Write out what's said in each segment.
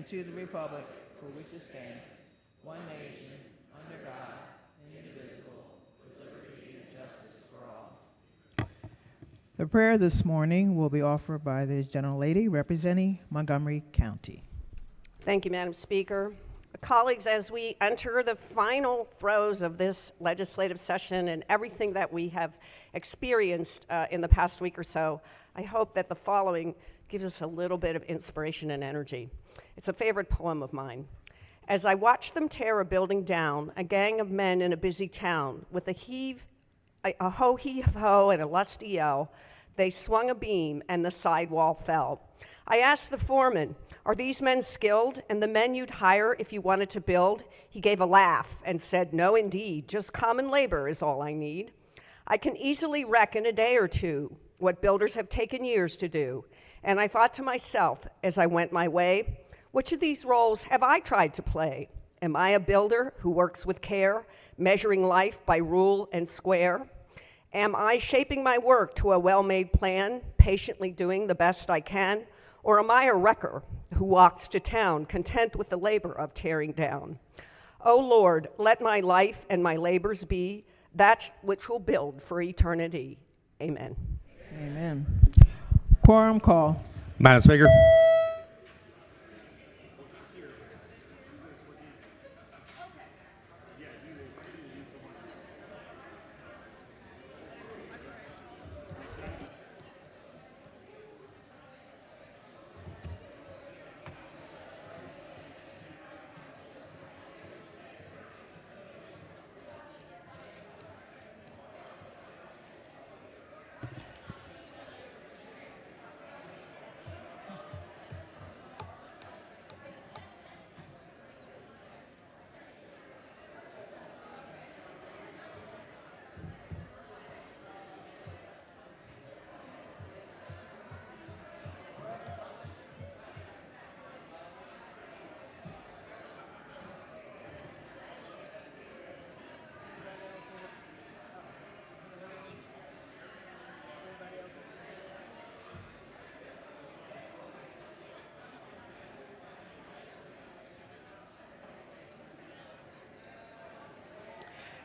and to the republic for which it stands, one nation, under God, indivisible, with liberty and justice for all. The prayer this morning will be offered by the General Lady representing Montgomery County. Thank you, Madam Speaker. Colleagues, as we enter the final throes of this legislative session and everything that we have experienced in the past week or so, I hope that the following gives us a little bit of inspiration and energy. It's a favorite poem of mine. As I watched them tear a building down, a gang of men in a busy town, with a ho-heave-ho and a lusty yell, they swung a beam and the sidewall fell. I asked the foreman, "Are these men skilled and the men you'd hire if you wanted to build?" He gave a laugh and said, "No, indeed, just common labor is all I need. I can easily wreck in a day or two what builders have taken years to do." And I thought to myself as I went my way, which of these roles have I tried to play? Am I a builder who works with care, measuring life by rule and square? Am I shaping my work to a well-made plan, patiently doing the best I can? Or am I a wrecker who walks to town, content with the labor of tearing down? Oh Lord, let my life and my labors be that which will build for eternity. Amen. Amen. Quorum call. Madam Speaker.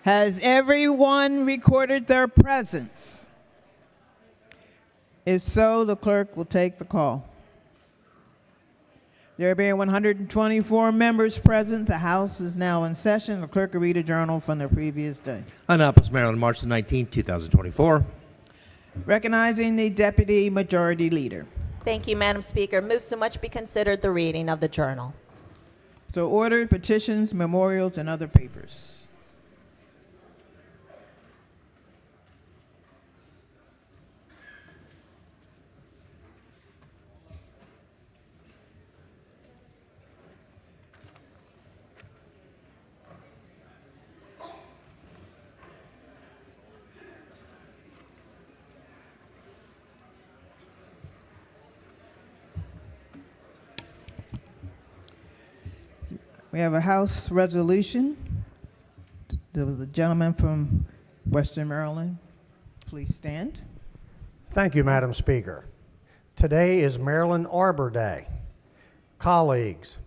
Has everyone recorded their presence? If so, the clerk will take the call. There being 124 members present, the House is now in session. The clerk will read a journal from the previous day. Annapolis, Maryland, March the 19th, 2024. Recognizing the Deputy Majority Leader. Thank you, Madam Speaker. Move so much be considered the reading of the journal. So ordered, petitions, memorials, and other papers. We have a House resolution. The gentleman from Western Maryland, please stand. Thank you, Madam Speaker. Today is Maryland Arbor Day. Colleagues,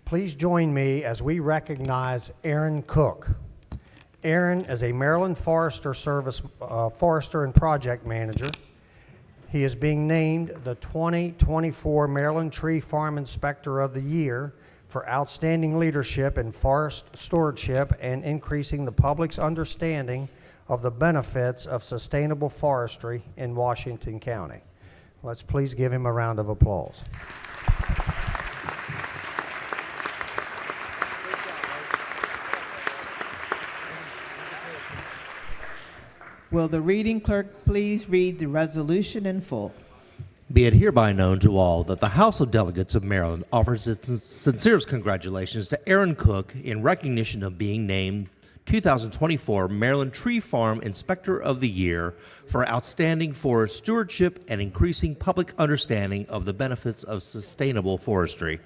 please join me as we recognize Aaron Cook. Aaron is a Maryland Forester Service forester and project manager. He is being named the 2024 Maryland Tree Farm Inspector of the Year for outstanding leadership in forest stewardship and increasing the public's understanding of the benefits of sustainable forestry in Washington County. Let's please give him a round of applause. Will the reading clerk please read the resolution in full? Be it hereby known to all that the House of Delegates of Maryland offers its sincerest congratulations to Aaron Cook in recognition of being named 2024 Maryland Tree Farm Inspector of the Year for outstanding forest stewardship and increasing public understanding of the benefits of sustainable forestry.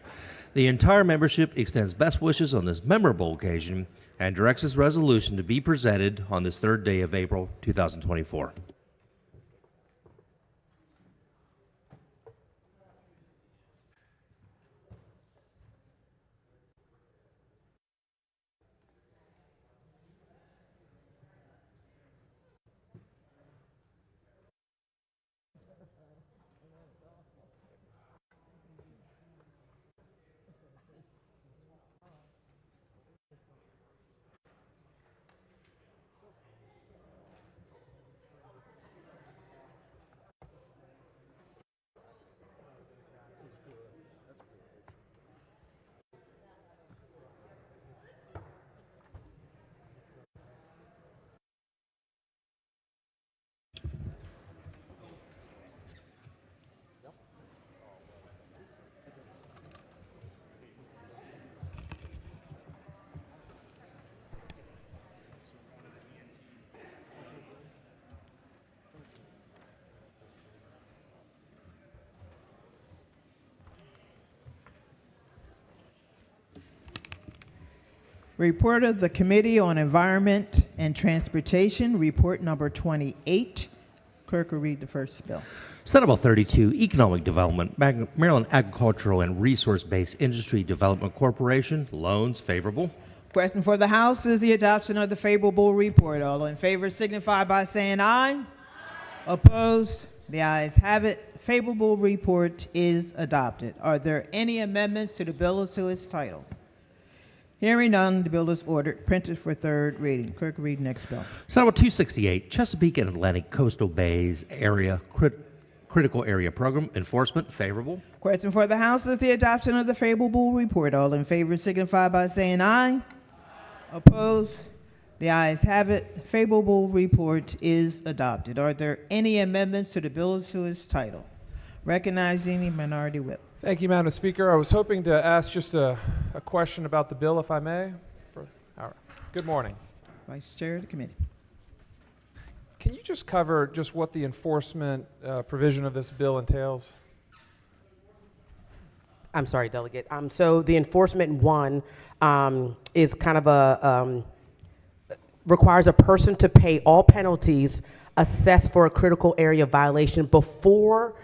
The entire membership extends best wishes on this memorable occasion and directs this resolution to be presented on this third day of April 2024. Report of the Committee on Environment and Transportation, report number 28. Clerk will read the first bill. Senate Bill 32, Economic Development, Maryland Agricultural and Resource-Based Industry Development Corporation, loans, favorable. Question for the House is the adoption of the favorable report. All in favor signify by saying aye. Opposed? The ayes have it. Favorable report is adopted. Are there any amendments to the bill or to its title? Hearing none, the bill is ordered, printed for third reading. Clerk will read next bill. Senate Bill 268, Chesapeake and Atlantic Coastal Bays Area Critical Area Program, enforcement, favorable. Question for the House is the adoption of the favorable report. All in favor signify by saying aye. Opposed? The ayes have it. Favorable report is adopted. Are there any amendments to the bill or to its title? Recognizing the minority whip. Thank you, Madam Speaker. I was hoping to ask just a question about the bill, if I may. Good morning. Vice Chair of the committee. Can you just cover just what the enforcement provision of this bill entails? I'm sorry, Delegate. So the enforcement one is kind of requires a person to pay all penalties assessed for a critical area violation before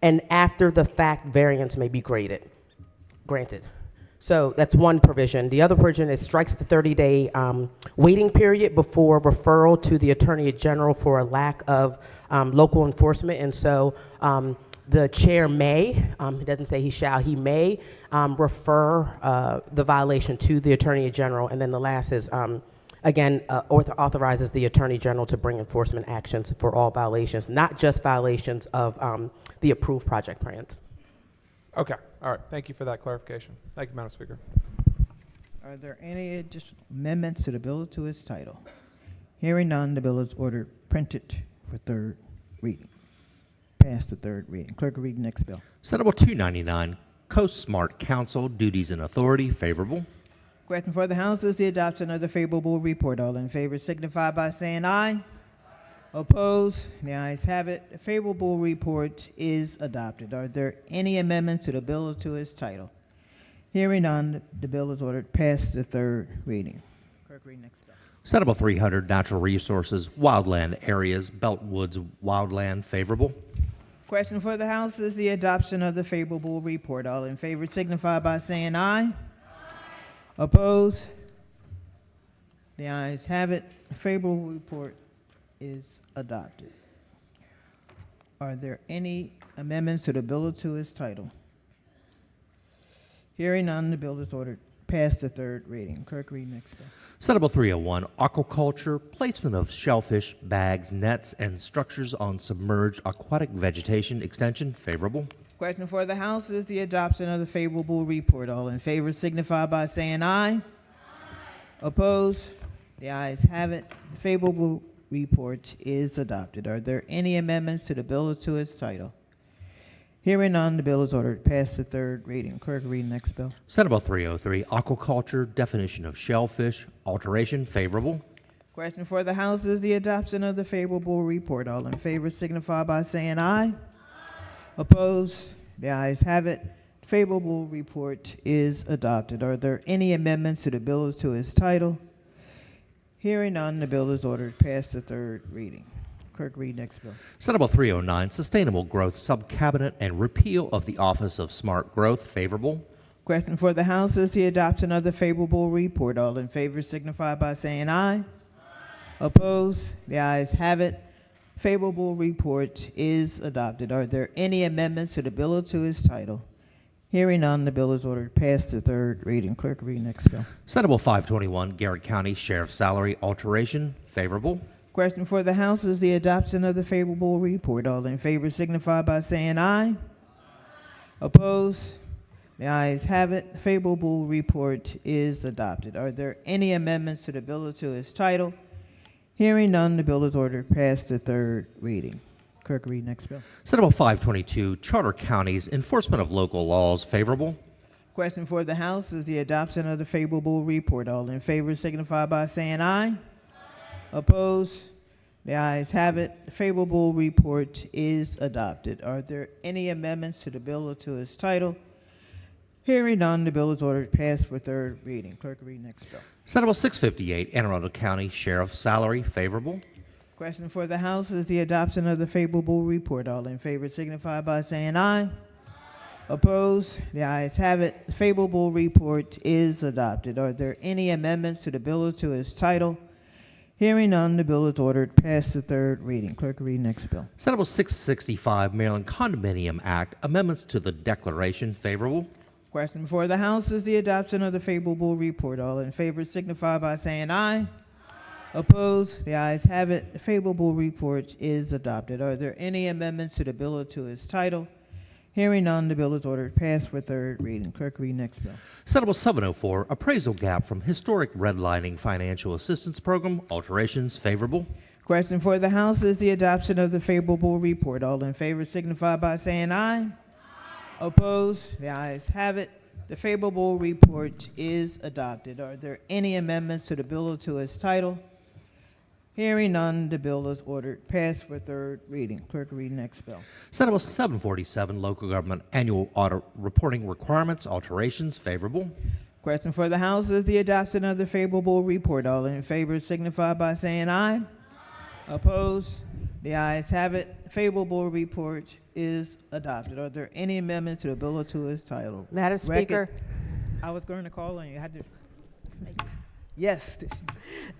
and after the fact variance may be granted. So that's one provision. The other provision is strikes the 30-day waiting period before referral to the Attorney General for a lack of local enforcement. And so the chair may, he doesn't say he shall, he may refer the violation to the Attorney General. And then the last is, again, authorizes the Attorney General to bring enforcement actions for all violations, not just violations of the approved project plans. Okay. All right. Thank you for that clarification. Thank you, Madam Speaker. Are there any additional amendments to the bill or to its title? Hearing none, the bill is ordered, printed for third reading. Past the third reading. Clerk will read the next bill. Senate Bill 299, Coast Smart Council, duties and authority, favorable. Question for the House is the adoption of the favorable report. All in favor signify by saying aye. Opposed? The ayes have it. The favorable report is adopted. Are there any amendments to the bill or to its title? Hearing none, the bill is ordered past the third reading. Clerk, read next bill. Senate Bill 300, Natural Resources, Wildland Areas, Beltwoods, Wildland, favorable. Question for the House is the adoption of the favorable report. All in favor signify by saying aye. Opposed? The ayes have it. The favorable report is adopted. Are there any amendments to the bill or to its title? Hearing none, the bill is ordered past the third reading. Clerk, read next bill. Senate Bill 301, Aquaculture, Placement of Shellfish, Bags, Nets, and Structures on Submerged Aquatic Vegetation, extension, favorable. Question for the House is the adoption of the favorable report. All in favor signify by saying aye. Opposed? The ayes have it. The favorable report is adopted. Are there any amendments to the bill or to its title? Hearing none, the bill is ordered past the third reading. Clerk, read next bill. Senate Bill 303, Aquaculture, Definition of Shellfish, alteration, favorable. Question for the House is the adoption of the favorable report. All in favor signify by saying aye. Opposed? The ayes have it. Favorable report is adopted. Are there any amendments to the bill or to its title? Hearing none, the bill is ordered past the third reading. Clerk, read next bill. Senate Bill 309, Sustainable Growth Subcabinet and Repeal of the Office of Smart Growth, favorable. Question for the House is the adoption of the favorable report. All in favor signify by saying aye. Opposed? The ayes have it. Favorable report is adopted. Are there any amendments to the bill or to its title? Hearing none, the bill is ordered past the third reading. Clerk, read next bill. Senate Bill 521, Garrett County Sheriff's Salary Alteration, favorable. Question for the House is the adoption of the favorable report. All in favor signify by saying aye. Opposed? The ayes have it. Favorable report is adopted. Are there any amendments to the bill or to its title? Hearing none, the bill is ordered past the third reading. Clerk, read next bill. Senate Bill 522, Charter Counties Enforcement of Local Laws, favorable. Question for the House is the adoption of the favorable report. All in favor signify by saying aye. Opposed? The ayes have it. The favorable report is adopted. Are there any amendments to the bill or to its title? Hearing none, the bill is ordered passed for third reading. Clerk will read next bill. Senate Bill 658, Anne Arundel County Sheriff Salary, favorable. Question for the House is the adoption of the favorable report. All in favor signify by saying aye. Opposed? The ayes have it. The favorable report is adopted. Are there any amendments to the bill or to its title? Hearing none, the bill is ordered past the third reading. Clerk will read next bill. Senate Bill 665, Maryland Condominium Act, amendments to the declaration, favorable. Question before the House is the adoption of the favorable report. All in favor signify by saying aye. Opposed? The ayes have it. The favorable report is adopted. Are there any amendments to the bill or to its title? Hearing none, the bill is ordered passed for third reading. Clerk, read next bill. Senate Bill 704, appraisal gap from historic redlining financial assistance program, alterations, favorable. Question for the House is the adoption of the favorable report. All in favor signify by saying aye. Opposed? The ayes have it. The favorable report is adopted. Are there any amendments to the bill or to its title? Hearing none, the bill is ordered passed for third reading. Clerk, read next bill. Senate Bill 747, local government annual audit reporting requirements, alterations, favorable. Question for the House is the adoption of the favorable report. All in favor signify by saying aye. Opposed? The ayes have it. Favorable report is adopted. Are there any amendments to the bill or to its title? Madam Speaker. I was going to call on you. I had to. Yes.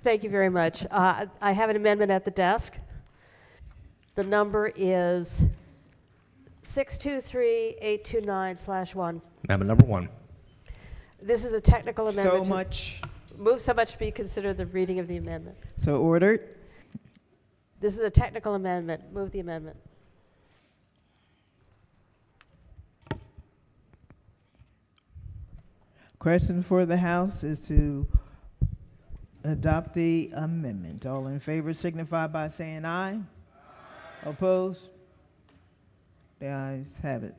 Thank you very much. I have an amendment at the desk. The number is 623-829/1. Amendment number 1. This is a technical amendment. So much. Move so much to be considered the reading of the amendment. So ordered. This is a technical amendment. Move the amendment. Question for the House is to adopt the amendment. All in favor signify by saying aye. Opposed? The ayes have it.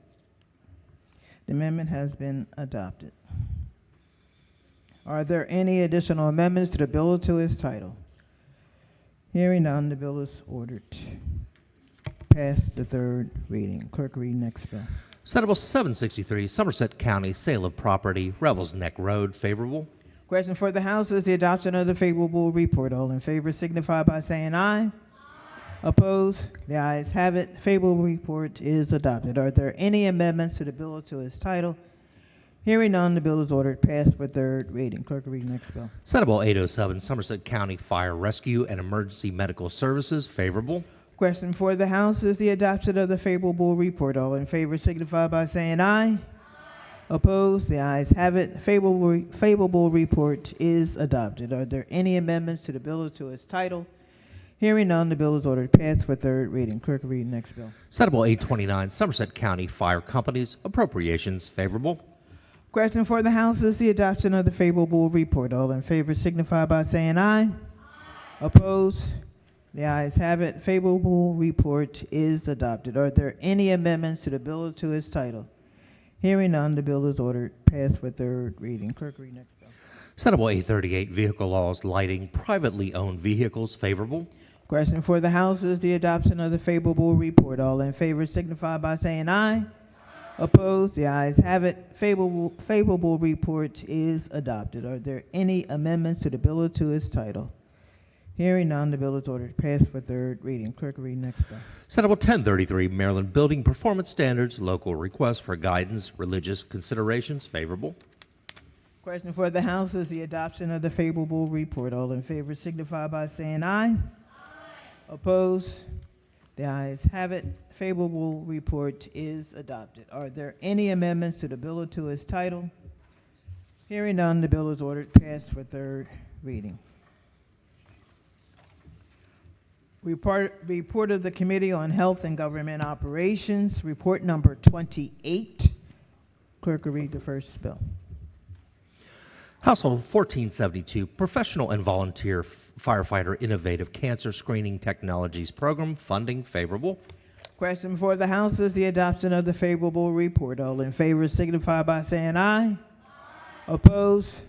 The amendment has been adopted. Are there any additional amendments to the bill or to its title? Hearing none, the bill is ordered. Past the third reading. Clerk, read next bill. Senate Bill 763, Somerset County sale of property, Revels Neck Road, favorable. Question for the House is the adoption of the favorable report. All in favor signify by saying aye. Opposed? The ayes have it. Favorable report is adopted. Are there any amendments to the bill or to its title? Hearing none, the bill is ordered passed for third reading. Clerk, read next bill. Senate Bill 807, Somerset County Fire Rescue and Emergency Medical Services, favorable. Question for the House is the adoption of the favorable report. All in favor signify by saying aye. Opposed? The ayes have it. Favorable report is adopted. Are there any amendments to the bill or to its title? Hearing none, the bill is ordered passed for third reading. Clerk, read next bill. Senate Bill 829, Somerset County Fire Companies, appropriations, favorable. Question for the House is the adoption of the favorable report. All in favor signify by saying aye. Opposed? The ayes have it. Favorable report is adopted. Are there any amendments to the bill or to its title? Hearing none, the bill is ordered passed for third reading. Clerk, read next bill. Senate Bill 838, Vehicle Laws Lighting Privately Owned Vehicles, favorable. Question for the House is the adoption of the favorable report. All in favor signify by saying aye. Opposed? The ayes have it. Favorable report is adopted. Are there any amendments to the bill or to its title? Hearing none, the bill is ordered passed for third reading. Clerk, read next bill. Senate Bill 1033, Maryland Building Performance Standards, Local Request for Guidance, Religious Considerations, favorable. Question for the House is the adoption of the favorable report. All in favor signify by saying aye. Opposed? The ayes have it. Favorable report is adopted. Are there any amendments to the bill or to its title? Hearing none, the bill is ordered passed for third reading. Report of the Committee on Health and Government Operations, report number 28. Clerk will read the first bill. Household 1472, Professional and Volunteer Firefighter Innovative Cancer Screening Technologies Program, funding, favorable. Question before the House is the adoption of the favorable report. All in favor signify by saying aye. Opposed?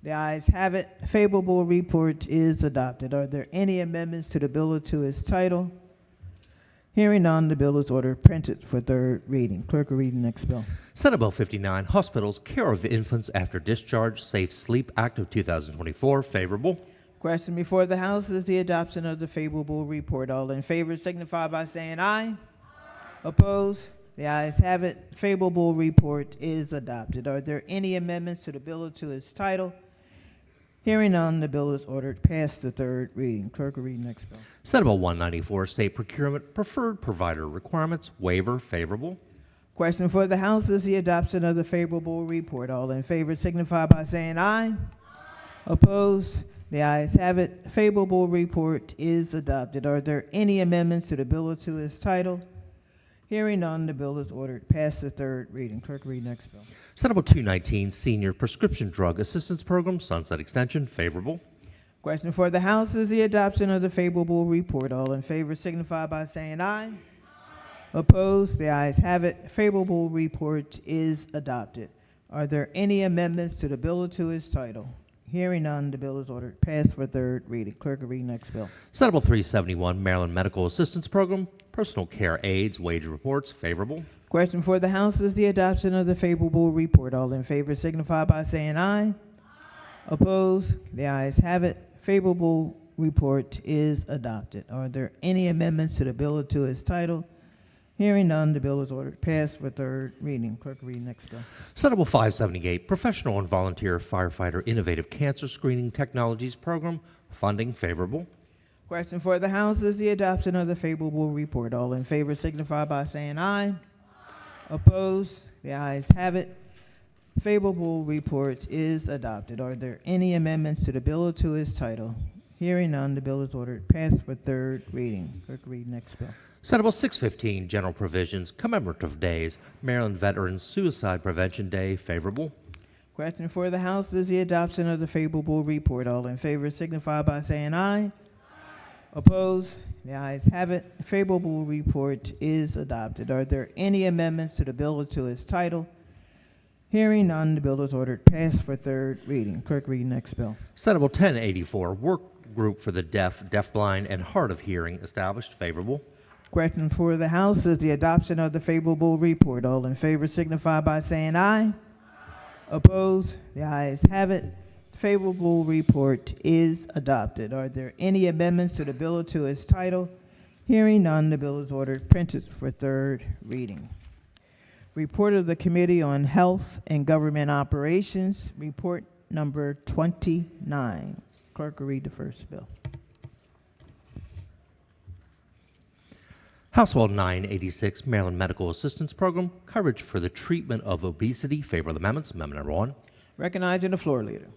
The ayes have it. Favorable report is adopted. Are there any amendments to the bill or to its title? Hearing none, the bill is ordered printed for third reading. Clerk will read the next bill. Senate Bill 59, Hospitals, Care of Infants After Discharge, Safe Sleep Act of 2024, favorable. Question before the House is the adoption of the favorable report. All in favor signify by saying aye. Opposed? The ayes have it. Favorable report is adopted. Are there any amendments to the bill or to its title? Hearing none, the bill is ordered past the third reading. Clerk will read the next bill. Senate Bill 194, State Procurement, Preferred Provider Requirements, waiver, favorable. Question for the House is the adoption of the favorable report. All in favor signify by saying aye. Opposed? The ayes have it. Favorable report is adopted. Are there any amendments to the bill or to its title? Hearing none, the bill is ordered past the third reading. Clerk, read next bill. Senate Bill 219, Senior Prescription Drug Assistance Program, Sunset Extension, favorable. Question for the House is the adoption of the favorable report. All in favor signify by saying aye. Opposed? The ayes have it. Favorable report is adopted. Are there any amendments to the bill or to its title? Hearing none, the bill is ordered passed for third reading. Clerk will read next bill. Senate Bill 371, Maryland Medical Assistance Program, Personal Care Aids, Wage Reports, favorable. Question for the House is the adoption of the favorable report. All in favor signify by saying aye. Opposed? The ayes have it. Favorable report is adopted. Are there any amendments to the bill or to its title? Hearing none, the bill is ordered passed for third reading. Clerk, read next bill. Senate Bill 578, Professional and Volunteer Firefighter Innovative Cancer Screening Technologies Program, funding, favorable. Question for the House is the adoption of the favorable report. All in favor signify by saying aye. Opposed? The ayes have it. Favorable report is adopted. Are there any amendments to the bill or to its title? Hearing none, the bill is ordered passed for third reading. Clerk, read next bill. Senate Bill 615, General Provisions, Commemorative Days, Maryland Veterans Suicide Prevention Day, favorable. Question for the House is the adoption of the favorable report. All in favor signify by saying aye. Opposed? The ayes have it. Favorable report is adopted. Are there any amendments to the bill or to its title? Hearing none, the bill is ordered passed for third reading. Clerk, read next bill. Senate Bill 1084, Work Group for the Deaf, Deafblind, and Hard of Hearing, established, favorable. Question for the House is the adoption of the favorable report. All in favor signify by saying aye. Opposed? The ayes have it. Favorable report is adopted. Are there any amendments to the bill or to its title? Hearing none, the bill is ordered printed for third reading. Report of the Committee on Health and Government Operations, report number 29. Clerk will read the first bill. House Bill 986, Maryland Medical Assistance Program, Coverage for the Treatment of Obesity, favorable amendments. Amendment number 1. Recognizing the floor leader.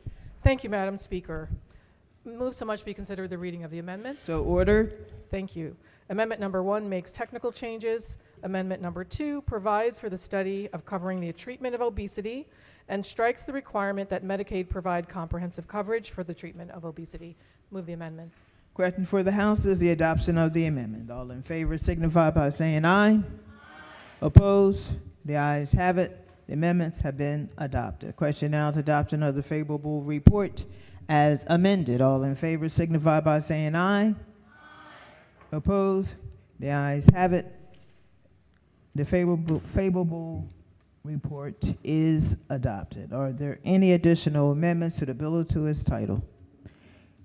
Thank you, Madam Speaker. Move so much be considered the reading of the amendments. So ordered. Thank you. Amendment number 1 makes technical changes. Amendment number 2 provides for the study of covering the treatment of obesity and strikes the requirement that Medicaid provide comprehensive coverage for the treatment of obesity. Move the amendments. Question for the House is the adoption of the amendment. All in favor signify by saying aye. Opposed? The ayes have it. The amendments have been adopted. Question now is adoption of the favorable report as amended. All in favor signify by saying aye. Opposed? The ayes have it. The favorable report is adopted. Are there any additional amendments to the bill or to its title?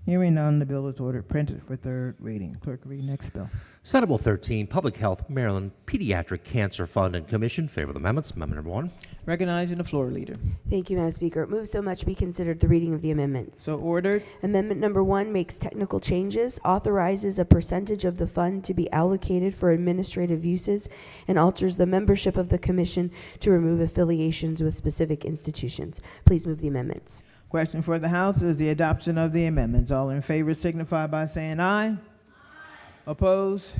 Hearing none, the bill is ordered printed for third reading. Clerk, read next bill. Senate Bill 13, Public Health, Maryland Pediatric Cancer Fund and Commission, favorable amendments. Amendment number 1. Recognizing the floor leader. Thank you, Madam Speaker. Move so much be considered the reading of the amendments. So ordered. Amendment number 1 makes technical changes, authorizes a percentage of the fund to be allocated for administrative uses, and alters the membership of the commission to remove affiliations with specific institutions. Please move the amendments. Question for the House is the adoption of the amendments. All in favor signify by saying aye. Opposed?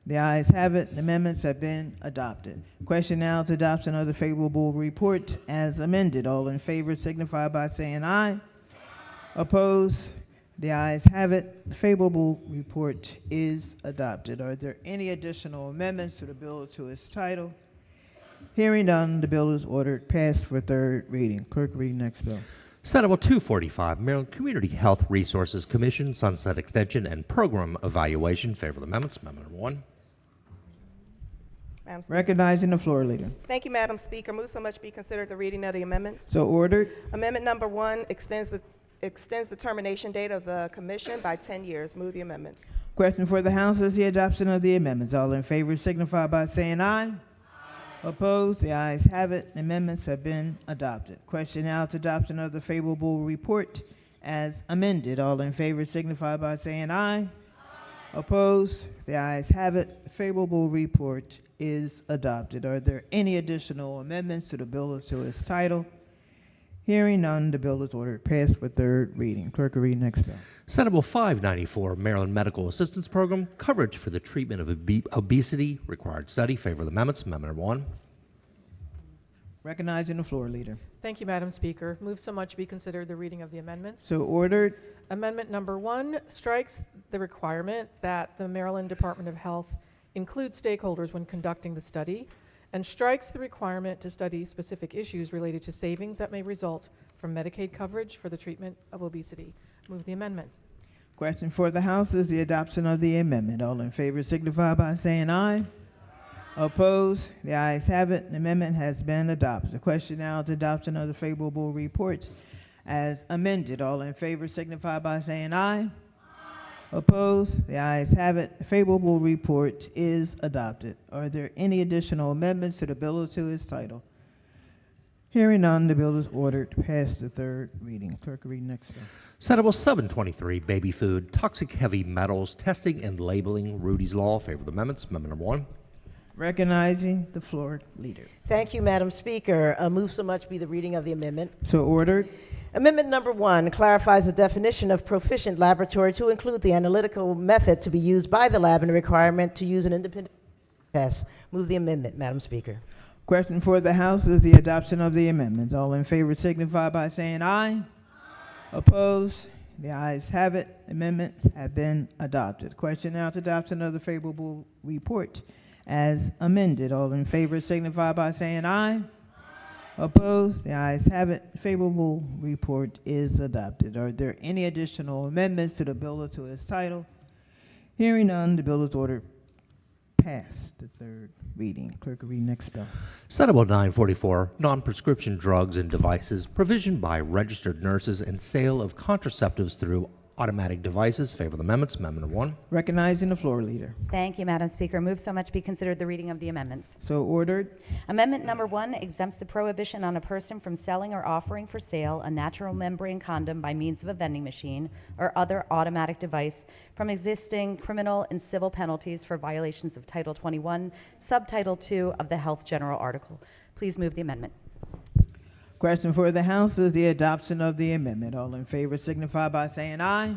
The ayes have it. The amendments have been adopted. Question now is adoption of the favorable report as amended. All in favor signify by saying aye. Opposed? The ayes have it. The favorable report is adopted. Are there any additional amendments to the bill or to its title? Hearing none, the bill is ordered passed for third reading. Clerk, read next bill. Senate Bill 245, Maryland Community Health Resources Commission, Sunset Extension and Program Evaluation, favorable amendments. Amendment number 1. Madam Speaker. Recognizing the floor leader. Thank you, Madam Speaker. Move so much be considered the reading of the amendments. So ordered. Amendment number 1 extends the termination date of the commission by 10 years. Move the amendments. Question for the House is the adoption of the amendments. All in favor signify by saying aye. Opposed? The ayes have it. The amendments have been adopted. Question now to adoption of the favorable report as amended. All in favor signify by saying aye. Opposed? The ayes have it. The favorable report is adopted. Are there any additional amendments to the bill or to its title? Hearing none, the bill is ordered passed for third reading. Clerk will read next bill. Senate Bill 594, Maryland Medical Assistance Program, coverage for the treatment of obesity, required study. Favor of the amendments. Amendment number 1. Recognizing the floor leader. Thank you, Madam Speaker. Move so much be considered the reading of the amendments. So ordered. Amendment number 1 strikes the requirement that the Maryland Department of Health include stakeholders when conducting the study, and strikes the requirement to study specific issues related to savings that may result from Medicaid coverage for the treatment of obesity. Move the amendment. Question for the House is the adoption of the amendment. All in favor signify by saying aye. Opposed? The ayes have it. The amendment has been adopted. The question now is adoption of the favorable report as amended. All in favor signify by saying aye. Opposed? The ayes have it. The favorable report is adopted. Are there any additional amendments to the bill or to its title? Hearing none, the bill is ordered past the third reading. Clerk will read next bill. Senate Bill 723, baby food, toxic heavy metals, testing and labeling, Rudy's Law. Favor of the amendments. Amendment number 1. Recognizing the floor leader. Thank you, Madam Speaker. Move so much be the reading of the amendment. So ordered. Amendment number 1 clarifies the definition of proficient laboratory to include the analytical method to be used by the lab and the requirement to use an independent test. Move the amendment, Madam Speaker. Question for the House is the adoption of the amendments. All in favor signify by saying aye. Opposed? The ayes have it. Amendments have been adopted. Question now to adoption of the favorable report as amended. All in favor signify by saying aye. Opposed? The ayes have it. Favorable report is adopted. Are there any additional amendments to the bill or to its title? Hearing none, the bill is ordered past the third reading. Clerk will read next bill. Senate Bill 944, non-prescription drugs and devices, provision by registered nurses and sale of contraceptives through automatic devices. Favor of the amendments. Amendment number 1. Recognizing the floor leader. Thank you, Madam Speaker. Move so much be considered the reading of the amendments. So ordered. Amendment number 1 exempts the prohibition on a person from selling or offering for sale a natural membrane condom by means of a vending machine or other automatic device from existing criminal and civil penalties for violations of Title 21, Subtitle 2 of the Health General Article. Please move the amendment. Question for the House is the adoption of the amendment. All in favor signify by saying aye.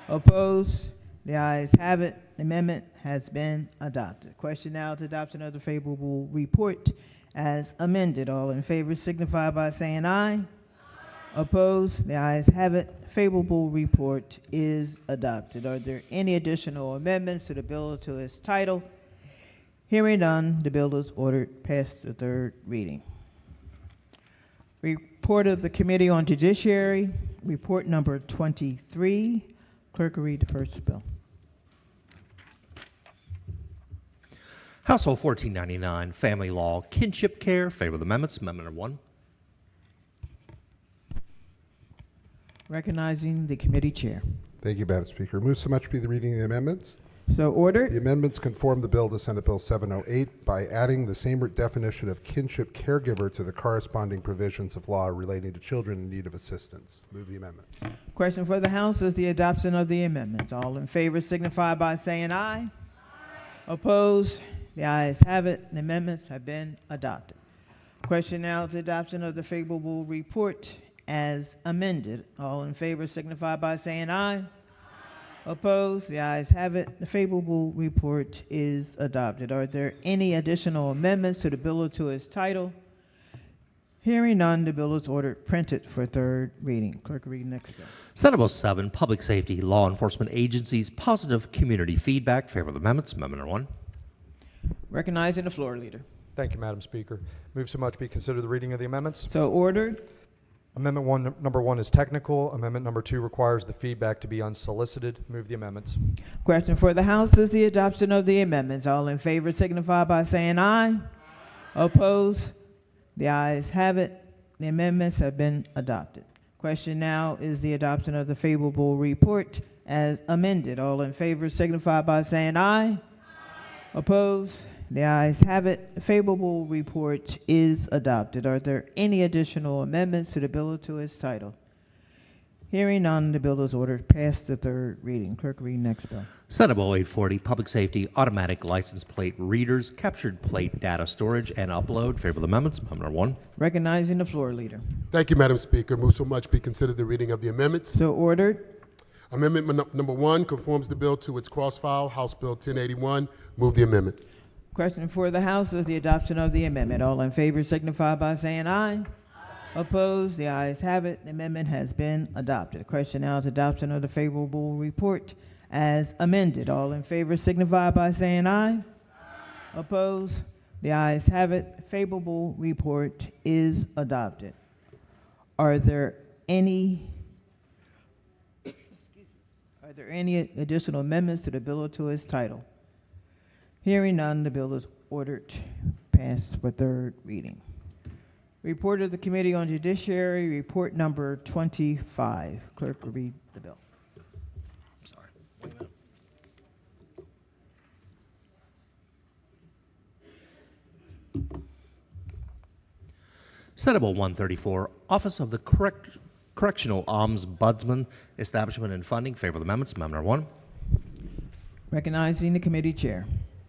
Opposed? The ayes have it. The amendment has been adopted. Question now is adoption of the favorable report as amended. All in favor signify by saying aye. Opposed? The ayes have it. Favorable report is adopted. Are there any additional amendments to the bill or to its title? Hearing none, the bill is ordered past the third reading. Report of the Committee on Judiciary, report number 23. Clerk will read the first bill. House Bill 1499, family law, kinship care. Favor of the amendments. Amendment number 1. Recognizing the committee chair. Thank you, Madam Speaker. Move so much be the reading of the amendments. So ordered. The amendments conform the bill to Senate Bill 708 by adding the same definition of kinship caregiver to the corresponding provisions of law relating to children in need of assistance. Move the amendments. Question for the House is the adoption of the amendments. All in favor signify by saying aye. Opposed? The ayes have it. The amendments have been adopted. Question now is the adoption of the favorable report as amended. All in favor signify by saying aye. Opposed? The ayes have it. The favorable report is adopted. Are there any additional amendments to the bill or to its title? Hearing none, the bill is ordered printed for third reading. Clerk will read next bill. Senate Bill 7, public safety, law enforcement agencies, positive community feedback. Favor of the amendments. Amendment number 1. Recognizing the floor leader. Thank you, Madam Speaker. Move so much be considered the reading of the amendments. So ordered. Amendment number one is technical. Amendment number 2 requires the feedback to be unsolicited. Move the amendments. Question for the House is the adoption of the amendments. All in favor signify by saying aye. Opposed? The ayes have it. The amendments have been adopted. Question now is the adoption of the favorable report as amended. All in favor signify by saying aye. Opposed? The ayes have it. The favorable report is adopted. Are there any additional amendments to the bill or to its title? Hearing none, the bill is ordered past the third reading. Clerk, read next bill. Senate Bill 840, Public Safety Automatic License Plate Readers, Captured Plate Data Storage and Upload. Favorable amendments. Amendment number 1. Recognizing the floor leader. Thank you, Madam Speaker. Move so much be considered the reading of the amendments. So ordered. Amendment number 1 conforms the bill to its cross-file, House Bill 1081. Move the amendment. Question for the House is the adoption of the amendment. All in favor signify by saying aye. Opposed? The ayes have it. The amendment has been adopted. The question now is adoption of the favorable report as amended. All in favor signify by saying aye. Opposed? The ayes have it. Favorable report is adopted. Are there any additional amendments to the bill or to its title? Hearing none, the bill is ordered passed for third reading. Report of the Committee on Judiciary, report number 25. Clerk will read the bill. Sorry. Wait a minute. Senate Bill 134, Office of the Correctional Ombudsman, Establishment and Funding. Favorable amendments. Amendment number 1. Recognizing the committee chair.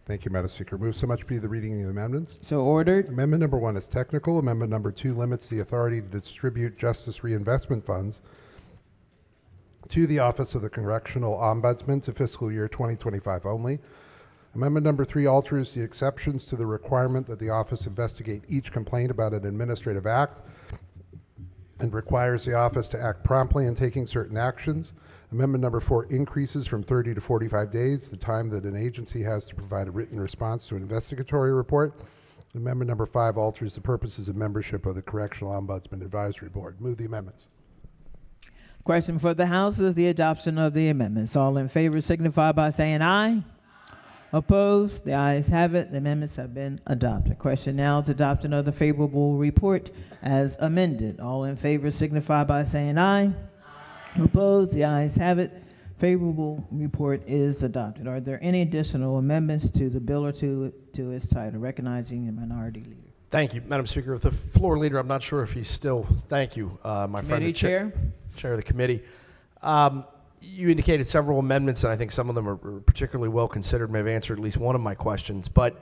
Thank you, Madam Speaker. Move so much be the reading of the amendments. So ordered. Amendment number 1 is technical. Amendment number 2 limits the authority to distribute justice reinvestment funds to the Office of the Correctional Ombudsman to fiscal year 2025 only. Amendment number 3 alters the exceptions to the requirement that the office investigate each complaint about an administrative act and requires the office to act promptly in taking certain actions. Amendment number 4 increases from 30 to 45 days the time that an agency has to provide a written response to an investigatory report. Amendment number 5 alters the purposes of membership of the Correctional Ombudsman Advisory Board. Move the amendments. Question for the House is the adoption of the amendments. All in favor signify by saying aye. Opposed? The ayes have it. The amendments have been adopted. Question now is adoption of the favorable report as amended. All in favor signify by saying aye. Opposed? The ayes have it. Favorable report is adopted. Are there any additional amendments to the bill or to its title? Recognizing the minority leader. Thank you, Madam Speaker. With the floor leader, I'm not sure if he's still. Thank you, my friend. Committee chair. Chair of the committee. You indicated several amendments, and I think some of them are particularly well considered, may have answered at least one of my questions. But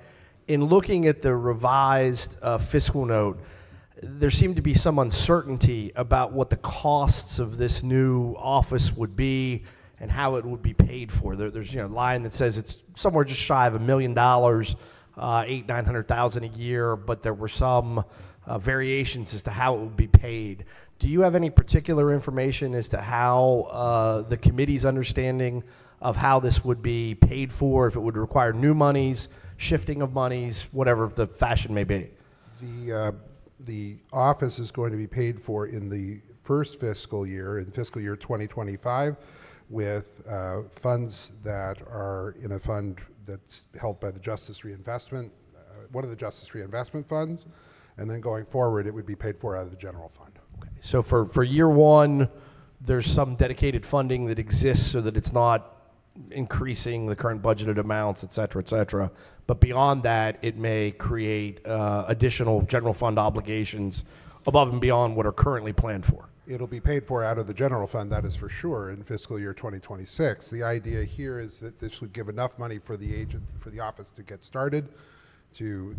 in looking at the revised fiscal note, there seemed to be some uncertainty about what the costs of this new office would be and how it would be paid for. There's a line that says it's somewhere just shy of $1 million, $900,000 a year, but there were some variations as to how it would be paid. Do you have any particular information as to how the committee's understanding of how this would be paid for, if it would require new monies, shifting of monies, whatever the fashion may be? The office is going to be paid for in the first fiscal year, in fiscal year 2025, with funds that are in a fund that's held by the Justice Reinvestment, one of the Justice Reinvestment funds, and then going forward, it would be paid for out of the general fund. Okay. So for year one, there's some dedicated funding that exists so that it's not increasing the current budgeted amounts, et cetera, but beyond that, it may create additional general fund obligations above and beyond what are currently planned for. It'll be paid for out of the general fund, that is for sure, in fiscal year 2026. The idea here is that this would give enough money for the office to get started, to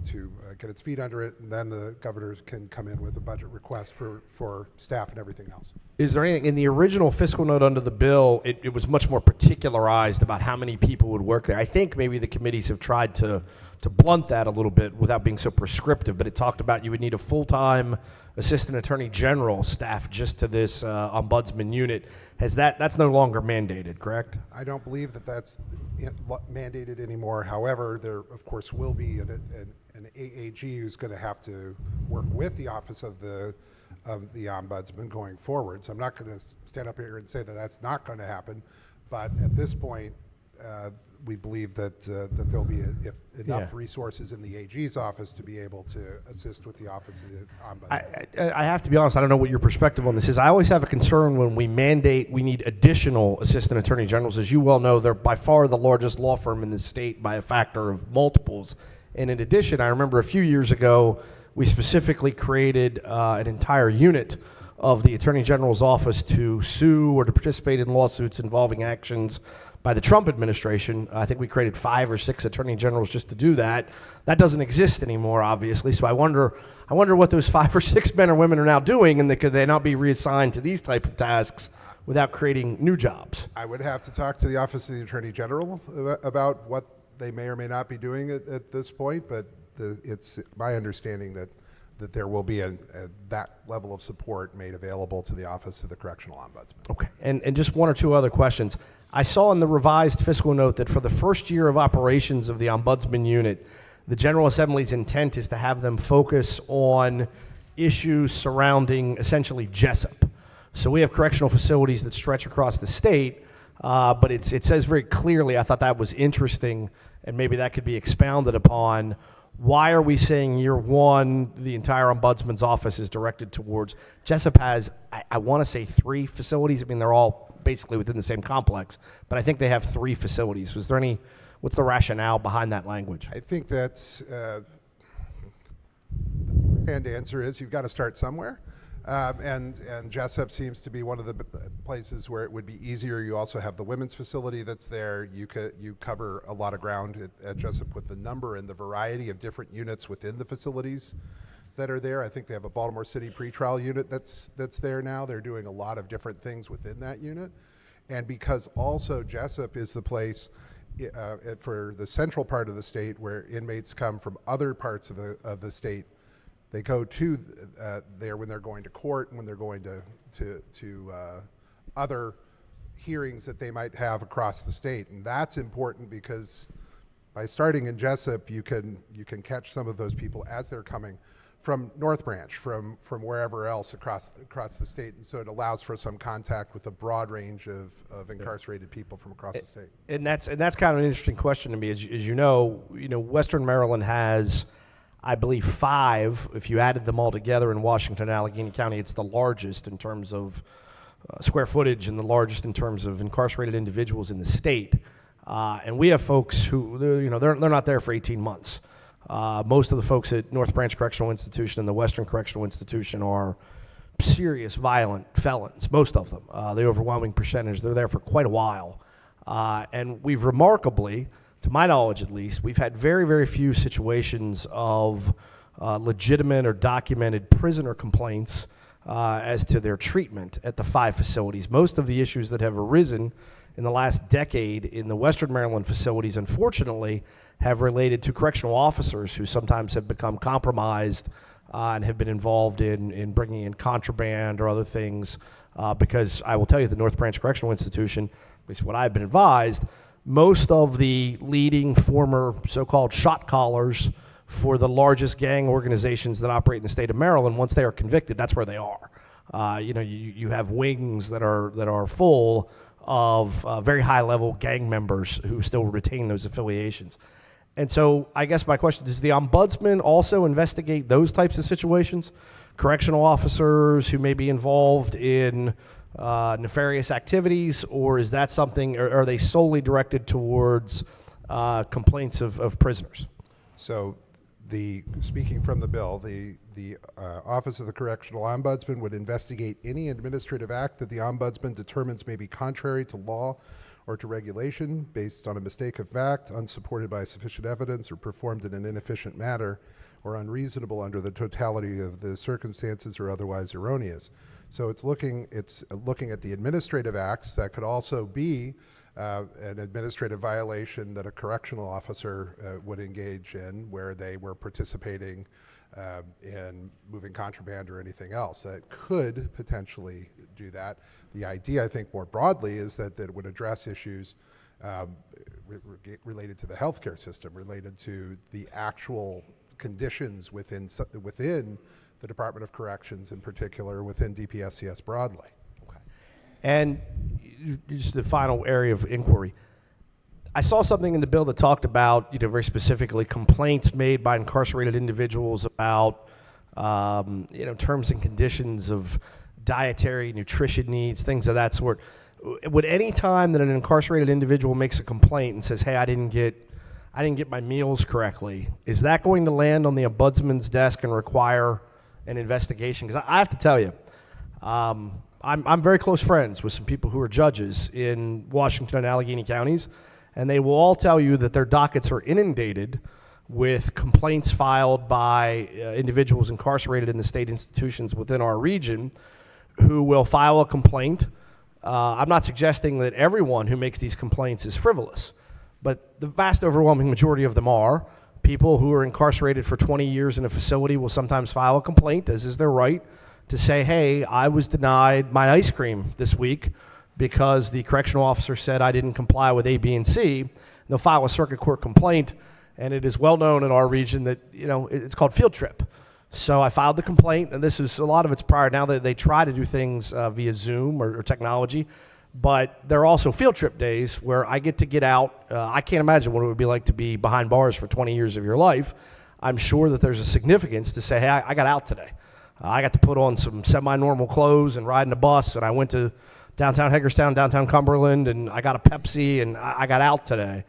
get its feet under it, and then the governor can come in with a budget request for staff and everything else. Is there anything in the original fiscal note under the bill? It was much more particularized about how many people would work there. I think maybe the committees have tried to blunt that a little bit without being so prescriptive, but it talked about you would need a full-time assistant attorney general staff just to this ombudsman unit. That's no longer mandated, correct? I don't believe that that's mandated anymore. However, there of course will be an AAG who's going to have to work with the Office of the of the ombudsman going forward. So I'm not going to stand up here and say that that's not going to happen, but at this point, we believe that that there'll be enough resources in the AG's office to be able to assist with the Office of the Ombudsman. I have to be honest, I don't know what your perspective on this is. I always have a concern when we mandate we need additional assistant attorney generals. As you well know, they're by far the largest law firm in the state by a factor of multiples. And in addition, I remember a few years ago, we specifically created an entire unit of the Attorney General's office to sue or to participate in lawsuits involving actions by the Trump administration. I think we created 5 or 6 attorney generals just to do that. That doesn't exist anymore, obviously. So I wonder what those 5 or 6 men or women are now doing, and could they not be reassigned to these type of tasks without creating new jobs? I would have to talk to the Office of the Attorney General about what they may or may not be doing at this point, but it's my understanding that there will be that level of support made available to the Office of the Correctional Ombudsman. Okay, and just 1 or 2 other questions. I saw in the revised fiscal note that for the first year of operations of the Ombudsman unit, the General Assembly's intent is to have them focus on issues surrounding essentially Jessup. So we have correctional facilities that stretch across the state, but it says very clearly, I thought that was interesting, and maybe that could be expounded upon. Why are we saying year 1, the entire ombudsman's office is directed towards? Jessup has, I want to say 3 facilities. I mean, they're all basically within the same complex, but I think they have 3 facilities. Was there what's the rationale behind that language? I think that's, the answer is you've got to start somewhere. And Jessup seems to be one of the places where it would be easier. You also have the women's facility that's there. You cover a lot of ground at Jessup with the number and the variety of different units within the facilities that are there. I think they have a Baltimore City pretrial unit that's there now. They're doing a lot of different things within that unit. And because also Jessup is the place for the central part of the state where inmates come from other parts of the state. They go to there when they're going to court and when they're going to other hearings that they might have across the state, and that's important because by starting in Jessup, you can catch some of those people as they're coming from North Branch, from wherever else across the state, and so it allows for some contact with a broad range of incarcerated people from across the state. And that's kind of an interesting question to me. As you know, Western Maryland has, I believe, 5, if you added them all together in Washington, Allegheny County, it's the largest in terms of square footage and the largest in terms of incarcerated individuals in the state. And we have folks who, they're not there for 18 months. Most of the folks at North Branch Correctional Institution and the Western Correctional Institution are serious, violent felons, most of them. The overwhelming percentage, they're there for quite a while. And we've remarkably, to my knowledge at least, we've had very, very few situations of legitimate or documented prisoner complaints as to their treatment at the 5 facilities. Most of the issues that have arisen in the last decade in the Western Maryland facilities, unfortunately, have related to correctional officers who sometimes have become compromised and have been involved in bringing in contraband or other things. Because I will tell you, the North Branch Correctional Institution, at least what I've been advised, most of the leading former so-called shot callers for the largest gang organizations that operate in the state of Maryland, once they are convicted, that's where they are. You have wings that are full of very high-level gang members who still retain those affiliations. And so I guess my question, does the ombudsman also investigate those types of situations? Correctional officers who may be involved in nefarious activities, or is that something, or are they solely directed towards complaints of prisoners? So speaking from the bill, the Office of the Correctional Ombudsman would investigate any administrative act that the Ombudsman determines may be contrary to law or to regulation based on a mistake of fact, unsupported by sufficient evidence, or performed in an inefficient manner, or unreasonable under the totality of the circumstances, or otherwise erroneous. So it's looking at the administrative acts. That could also be an administrative violation that a correctional officer would engage in, where they were participating in moving contraband or anything else. That could potentially do that. The idea, I think, more broadly is that it would address issues related to the healthcare system, related to the actual conditions within the Department of Corrections in particular, within DPSCS broadly. And just the final area of inquiry. I saw something in the bill that talked about, very specifically, complaints made by incarcerated individuals about, terms and conditions of dietary, nutrition needs, things of that sort. Would any time that an incarcerated individual makes a complaint and says, "Hey, I didn't get my meals correctly," is that going to land on the ombudsman's desk and require an investigation? Because I have to tell you, I'm very close friends with some people who are judges in Washington and Allegheny counties, and they will all tell you that their dockets are inundated with complaints filed by individuals incarcerated in the state institutions within our region who will file a complaint. I'm not suggesting that everyone who makes these complaints is frivolous, but the vast overwhelming majority of them are. People who are incarcerated for 20 years in a facility will sometimes file a complaint, as is their right, to say, "Hey, I was denied my ice cream this week because the correctional officer said I didn't comply with A, B, and C." And they'll file a circuit court complaint, and it is well known in our region that, it's called field trip. So I filed the complaint, and a lot of it's prior. Now that they try to do things via Zoom or technology, but there are also field trip days where I get out. I can't imagine what it would be like to be behind bars for 20 years of your life. I'm sure that there's a significance to say, "Hey, I got out today. I got to put on some semi-normal clothes and ride in a bus, and I went to downtown Hagerstown, downtown Cumberland, and I got a Pepsi, and I got out today."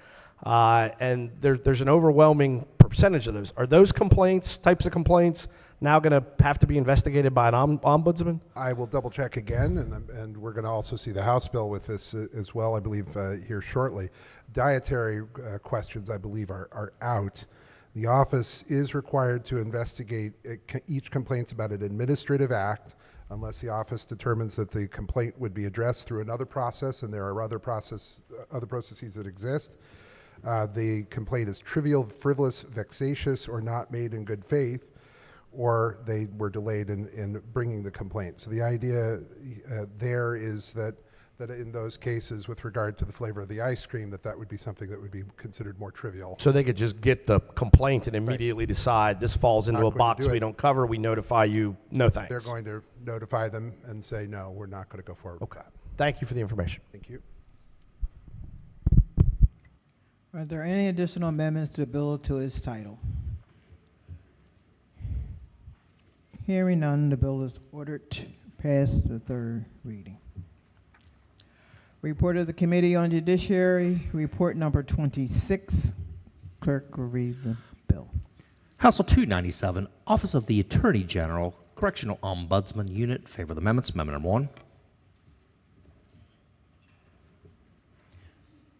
And there's an overwhelming percentage of those. Are those types of complaints, now going to have to be investigated by an ombudsman? I will double check again, and we're going to also see the House bill with this as well, I believe, here shortly. Dietary questions, I believe, are out. The office is required to investigate each complaint about an administrative act unless the office determines that the complaint would be addressed through another process, and there are other processes that exist. The complaint is trivial, frivolous, vexatious, or not made in good faith, or they were delayed in bringing the complaint. So the idea there is that in those cases, with regard to the flavor of the ice cream, that would be something that would be considered more trivial. So they could just get the complaint and immediately decide this falls into a box we don't cover, we notify you, no thanks. They're going to notify them and say, "No, we're not going to go forward with that." Thank you for the information. Thank you. Are there any additional amendments to the bill to its title? Hearing none, the bill is ordered to pass the third reading. Report of the Committee on Judiciary, report number 26. Clerk will read the bill. House Bill 297, Office of the Attorney General, Correctional Ombudsman Unit. Favor the amendments. Amendment number 1.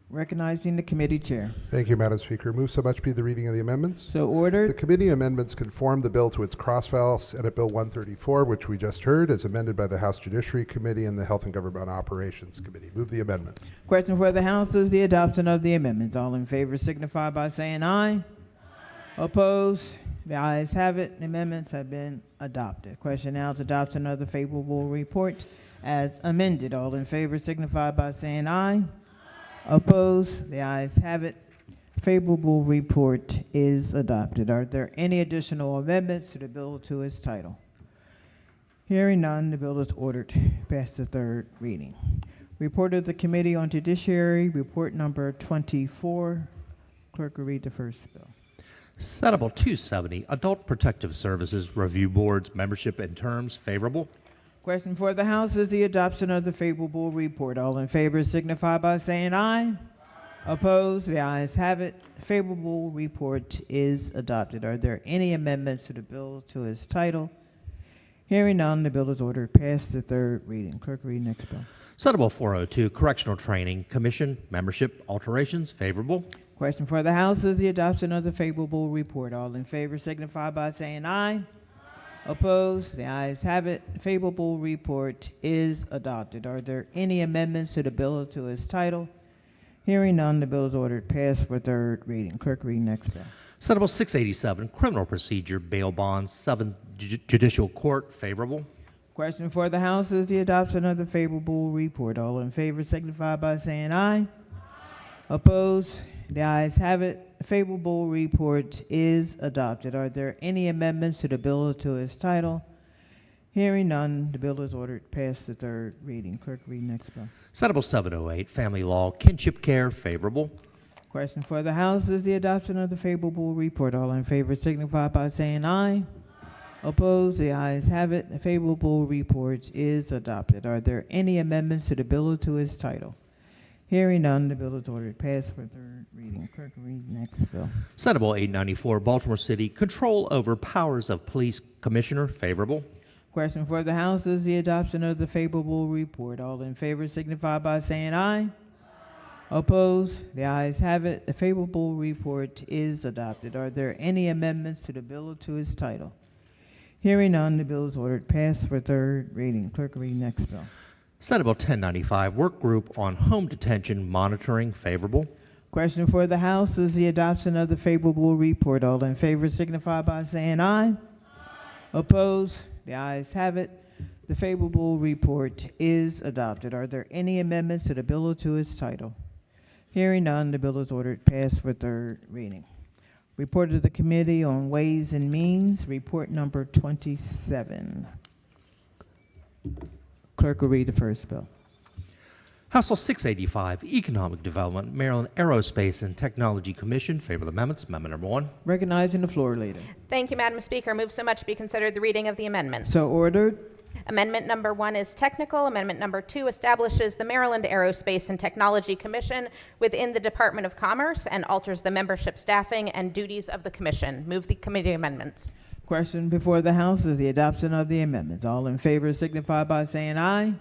Recognizing the committee chair. Thank you, Madam Speaker. Move so much be the reading of the amendments. So ordered. The committee amendments conform the bill to its cross-file Senate Bill 134, which we just heard, as amended by the House Judiciary Committee and the Health and Government Operations Committee. Move the amendments. Question for the House is the adoption of the amendments. All in favor signify by saying aye. Opposed? The ayes have it. The amendments have been adopted. Question now is adoption of the favorable report as amended. All in favor signify by saying aye. Opposed? The ayes have it. Favorable report is adopted. Are there any additional amendments to the bill to its title? Hearing none, the bill is ordered past the third reading. Report of the Committee on Judiciary, report number 24. Clerk will read the first bill. Senate Bill 270, Adult Protective Services Review Board's membership and terms. Favorable. Question for the House is the adoption of the favorable report. All in favor signify by saying aye. Opposed? The ayes have it. Favorable report is adopted. Are there any amendments to the bill to its title? Hearing none, the bill is ordered past the third reading. Clerk, read next bill. Senate Bill 402, Correctional Training Commission membership alterations. Favorable. Question for the House is the adoption of the favorable report. All in favor signify by saying aye. Opposed? The ayes have it. Favorable report is adopted. Are there any amendments to the bill to its title? Hearing none, the bill is ordered passed for third reading. Clerk, read next bill. Senate Bill 687, Criminal Procedure Bail Bonds, 7th Judicial Court. Favorable. Question for the House is the adoption of the favorable report. All in favor signify by saying aye. Opposed? The ayes have it. The favorable report is adopted. Are there any amendments to the bill or to its title? Hearing none, the bill is ordered past the third reading. Clerk, read next bill. Senate Bill 708, Family Law, Kinship Care, favorable. Question for the House is the adoption of the favorable report. All in favor signify by saying aye. Opposed? The ayes have it. The favorable report is adopted. Are there any amendments to the bill or to its title? Hearing none, the bill is ordered passed for third reading. Clerk, read next bill. Senate Bill 894, Baltimore City, Control over Powers of Police Commissioner, favorable. Question for the House is the adoption of the favorable report. All in favor signify by saying aye. Opposed? The ayes have it. The favorable report is adopted. Are there any amendments to the bill or to its title? Hearing none, the bill is ordered passed for third reading. Clerk, read next bill. Senate Bill 1095, Work Group on Home Detention Monitoring, favorable. Question for the House is the adoption of the favorable report. All in favor signify by saying aye. Opposed? The ayes have it. The favorable report is adopted. Are there any amendments to the bill or to its title? Hearing none, the bill is ordered passed for third reading. Report of the Committee on Ways and Means, report number 27. Clerk will read the first bill. House Bill 685, Economic Development, Maryland Aerospace and Technology Commission, favorable amendments. Amendment number 1. Recognizing the floor leader. Thank you, Madam Speaker. Move so much be considered the reading of the amendments. So ordered. Amendment number 1 is technical. Amendment number 2 establishes the Maryland Aerospace and Technology Commission within the Department of Commerce and alters the membership, staffing, and duties of the commission. Move the committee amendments. Question before the House is the adoption of the amendments. All in favor signify by saying aye.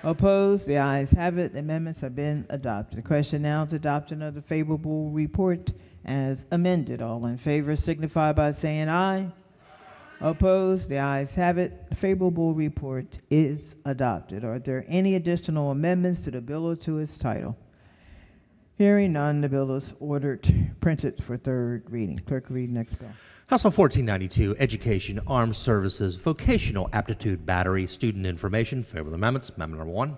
Opposed? The ayes have it. The amendments have been adopted. The question now is adoption of the favorable report as amended. All in favor signify by saying aye. Opposed? The ayes have it. The favorable report is adopted. Are there any additional amendments to the bill or to its title? Hearing none, the bill is ordered printed for third reading. Clerk, read next bill. House Bill 1492, Education, Armed Services, Vocational Aptitude Battery, Student Information, favorable amendments. Amendment number 1.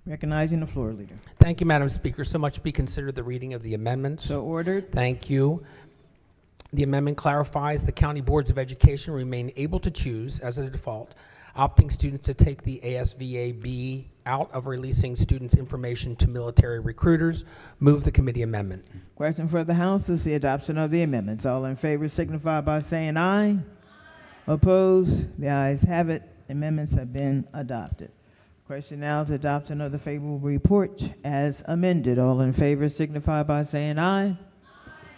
Recognizing the floor leader. Thank you, Madam Speaker. So much be considered the reading of the amendments. So ordered. Thank you. The amendment clarifies the county boards of education remain able to choose, as a default, opting students to take the ASVAB out of releasing students' information to military recruiters. Move the committee amendment. Question for the House is the adoption of the amendments. All in favor signify by saying aye. Opposed? The ayes have it. Amendments have been adopted. Question now is adoption of the favorable report as amended. All in favor signify by saying aye.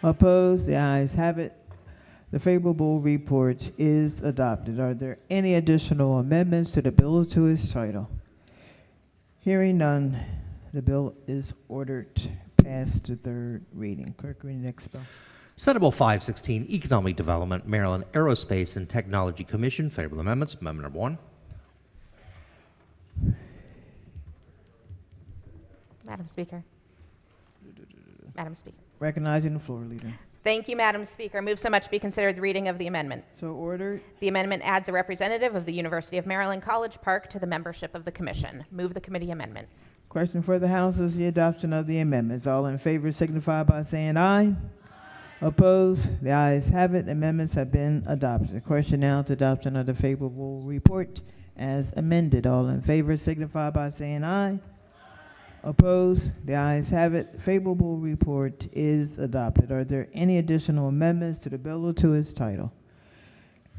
Opposed? The ayes have it. The favorable report is adopted. Are there any additional amendments to the bill or to its title? Hearing none, the bill is ordered passed to third reading. Clerk, read the next bill. Senate Bill 516, Economic Development, Maryland Aerospace and Technology Commission, favorable amendments. Amendment number 1. Madam Speaker. Madam Speaker. Recognizing the floor leader. Thank you, Madam Speaker. Move so much be considered the reading of the amendment. So ordered. The amendment adds a representative of the University of Maryland College Park to the membership of the commission. Move the committee amendment. Question for the House is the adoption of the amendments. All in favor signify by saying aye. Opposed? The ayes have it. Amendments have been adopted. The question now is adoption of the favorable report as amended. All in favor signify by saying aye. Opposed? The ayes have it. Favorable report is adopted. Are there any additional amendments to the bill or to its title?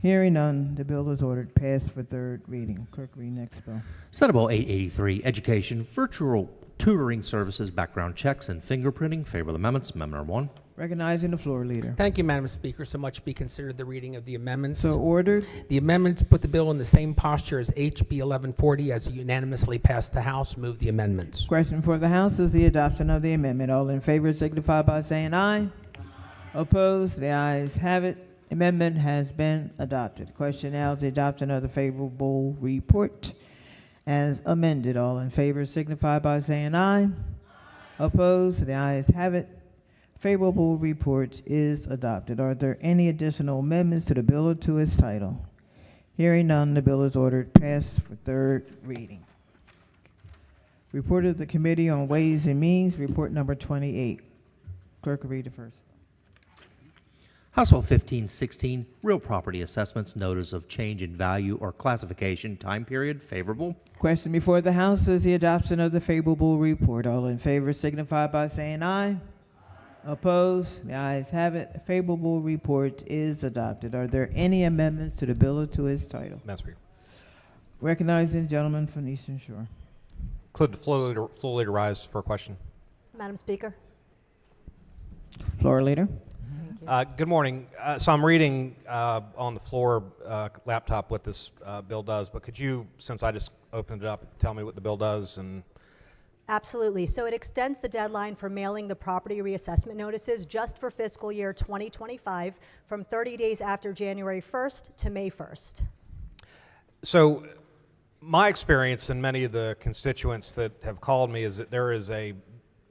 Hearing none, the bill is ordered passed for third reading. Clerk, read next bill. Senate Bill 883, Education, Virtual Tutoring Services, Background Checks, and Fingerprinting, favorable amendments. Amendment number 1. Recognizing the floor leader. Thank you, Madam Speaker. So much be considered the reading of the amendments. So ordered. The amendments put the bill in the same posture as HB 1140 as it unanimously passed the House. Move the amendments. Question for the House is the adoption of the amendment. All in favor signify by saying aye. Opposed? The ayes have it. Amendment has been adopted. Question now is the adoption of the favorable report as amended. All in favor signify by saying aye. Opposed? The ayes have it. Favorable report is adopted. Are there any additional amendments to the bill or to its title? Hearing none, the bill is ordered passed for third reading. Report of the Committee on Ways and Means, report number 28. Clerk will read the first. House Bill 1516, real property assessments, notice of change in value or classification, time period, favorable. Question before the House is the adoption of the favorable report. All in favor signify by saying aye. Opposed? The ayes have it. Favorable report is adopted. Are there any amendments to the bill or to its title? Madam Speaker. Recognizing the gentleman from Eastern Shore. Include the floor leader rise for a question. Madam Speaker. Floor leader. Good morning. So I'm reading on the floor laptop what this bill does, but could you, since I just opened it up, tell me what the bill does? And Absolutely. So it extends the deadline for mailing the property reassessment notices just for fiscal year 2025 from 30 days after January 1st to May 1st. so my experience and many of the constituents that have called me is that there is a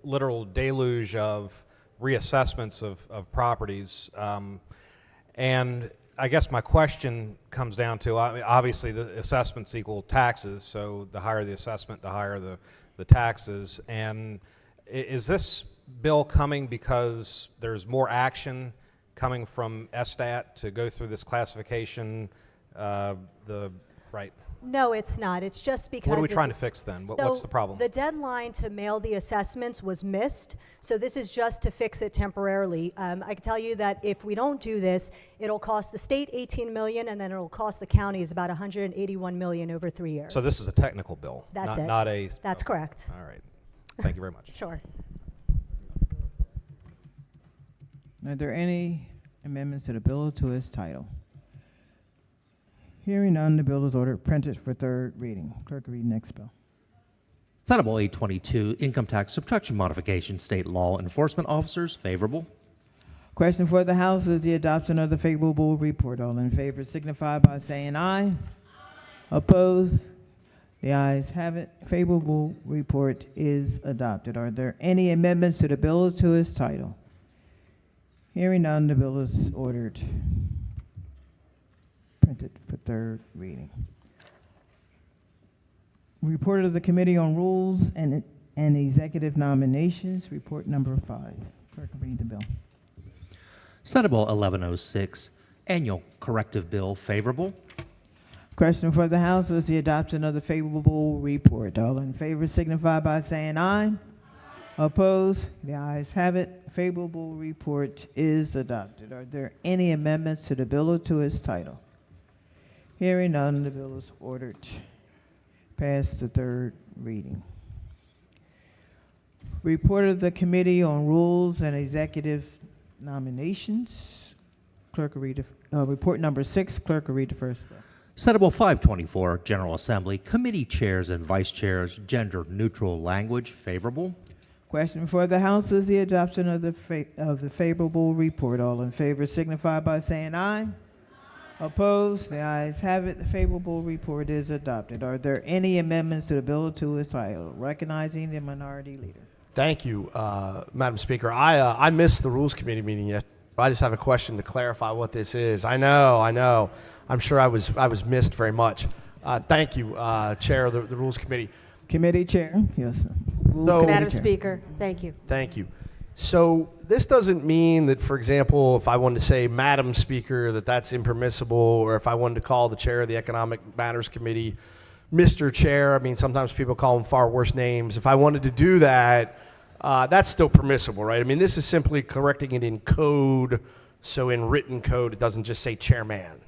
literal deluge of reassessments of properties. And I guess my question comes down to, obviously the assessments equal taxes, so the higher the assessment, the higher the taxes. And is this bill coming because there's more action coming from SSTAT to go through this classification, right? No, it's not. It's just because... What are we trying to fix then? What's the problem? The deadline to mail the assessments was missed, so this is just to fix it temporarily. I can tell you that if we don't do this, it'll cost the state $18 million, and then it'll cost the counties about $181 million over 3 years. So this is a technical bill? That's it. Not a... That's correct. All right. Thank you very much. Sure. Are there any amendments to the bill or to its title? Hearing none, the bill is ordered printed for third reading. Clerk, read next bill. Senate Bill 822, income tax subtraction modification, state law enforcement officers, favorable. Question for the House is the adoption of the favorable report. All in favor signify by saying aye. Opposed? The ayes have it. Favorable report is adopted. Are there any amendments to the bill or to its title? Hearing none, the bill is ordered printed for third reading. Report of the Committee on Rules and Executive Nominations, report number 5. Clerk, read the bill. Senate Bill 1106, annual corrective bill, favorable. Question for the House is the adoption of the favorable report. All in favor signify by saying aye. Opposed? The ayes have it. Favorable report is adopted. Are there any amendments to the bill or to its title? Hearing none, the bill is ordered past the third reading. Report of the Committee on Rules and Executive Nominations. Clerk will read report number 6. Clerk will read the first bill. Senate Bill 524, General Assembly, committee chairs and vice chairs, gender neutral language, favorable. Question for the House is the adoption of the favorable report. All in favor signify by saying aye. Opposed? The ayes have it. The favorable report is adopted. Are there any amendments to the bill or to its title? Recognizing the minority leader. Thank you, Madam Speaker. I missed the Rules Committee meeting yesterday. I just have a question to clarify what this is. I know. I'm sure I was missed very much. Thank you, Chair of the Rules Committee. Committee Chair, yes. Madam Speaker, thank you. Thank you. So this doesn't mean that, for example, if I wanted to say Madam Speaker, that's impermissible, or if I wanted to call the Chair of the Economic Matters Committee Mr. Chair, I mean, sometimes people call him far worse names. If I wanted to do that, that's still permissible, right? I mean, this is simply correcting it in code, so in written code, it doesn't just say Chairman.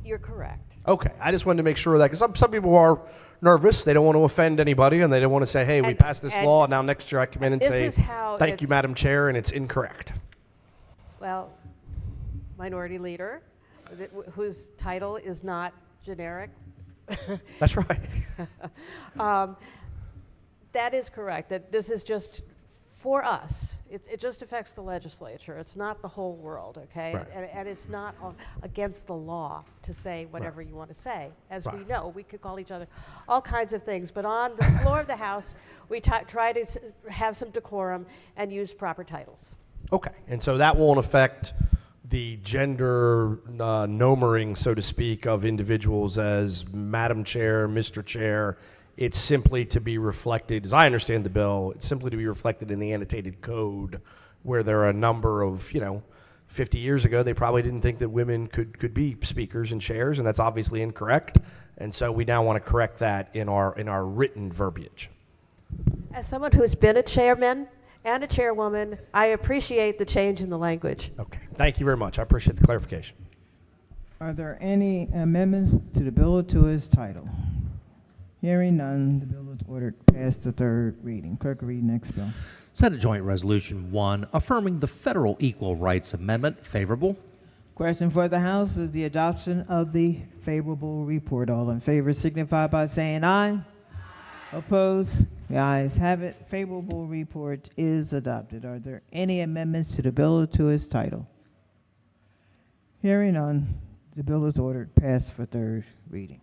You're correct. Okay, I just wanted to make sure of that, because some people are nervous, they don't want to offend anybody, and they don't want to say, hey, we passed this law, and now next year I come in and say, thank you, Madam Chair, and it's incorrect. Well, Minority Leader, whose title is not generic. That's right. That is correct, that this is just for us. It just affects the legislature. It's not the whole world, okay? Right. And it's not against the law to say whatever you want to say. As we know, we could call each other all kinds of things, but on the floor of the House, we try to have some decorum and use proper titles. Okay, and so that won't affect the gender numbering, so to speak, of individuals as Madam Chair, Mr. Chair, It's simply to be reflected, as I understand the bill, it's simply to be reflected in the annotated code, where there are a number of, 50 years ago, they probably didn't think that women could be speakers and chairs, and that's obviously incorrect. And so we now want to correct that in our written verbiage. As someone who's been a chairman and a chairwoman, I appreciate the change in the language. Okay, thank you very much. I appreciate the clarification. Are there any amendments to the bill or to its title? Hearing none, the bill is ordered past the third reading. Clerk will read next bill. Senate Joint Resolution 1, affirming the Federal Equal Rights Amendment, favorable. Question for the House is the adoption of the favorable report. All in favor signify by saying aye. Opposed? The ayes have it. Favorable report is adopted. Are there any amendments to the bill or to its title? Hearing none, the bill is ordered passed for third reading.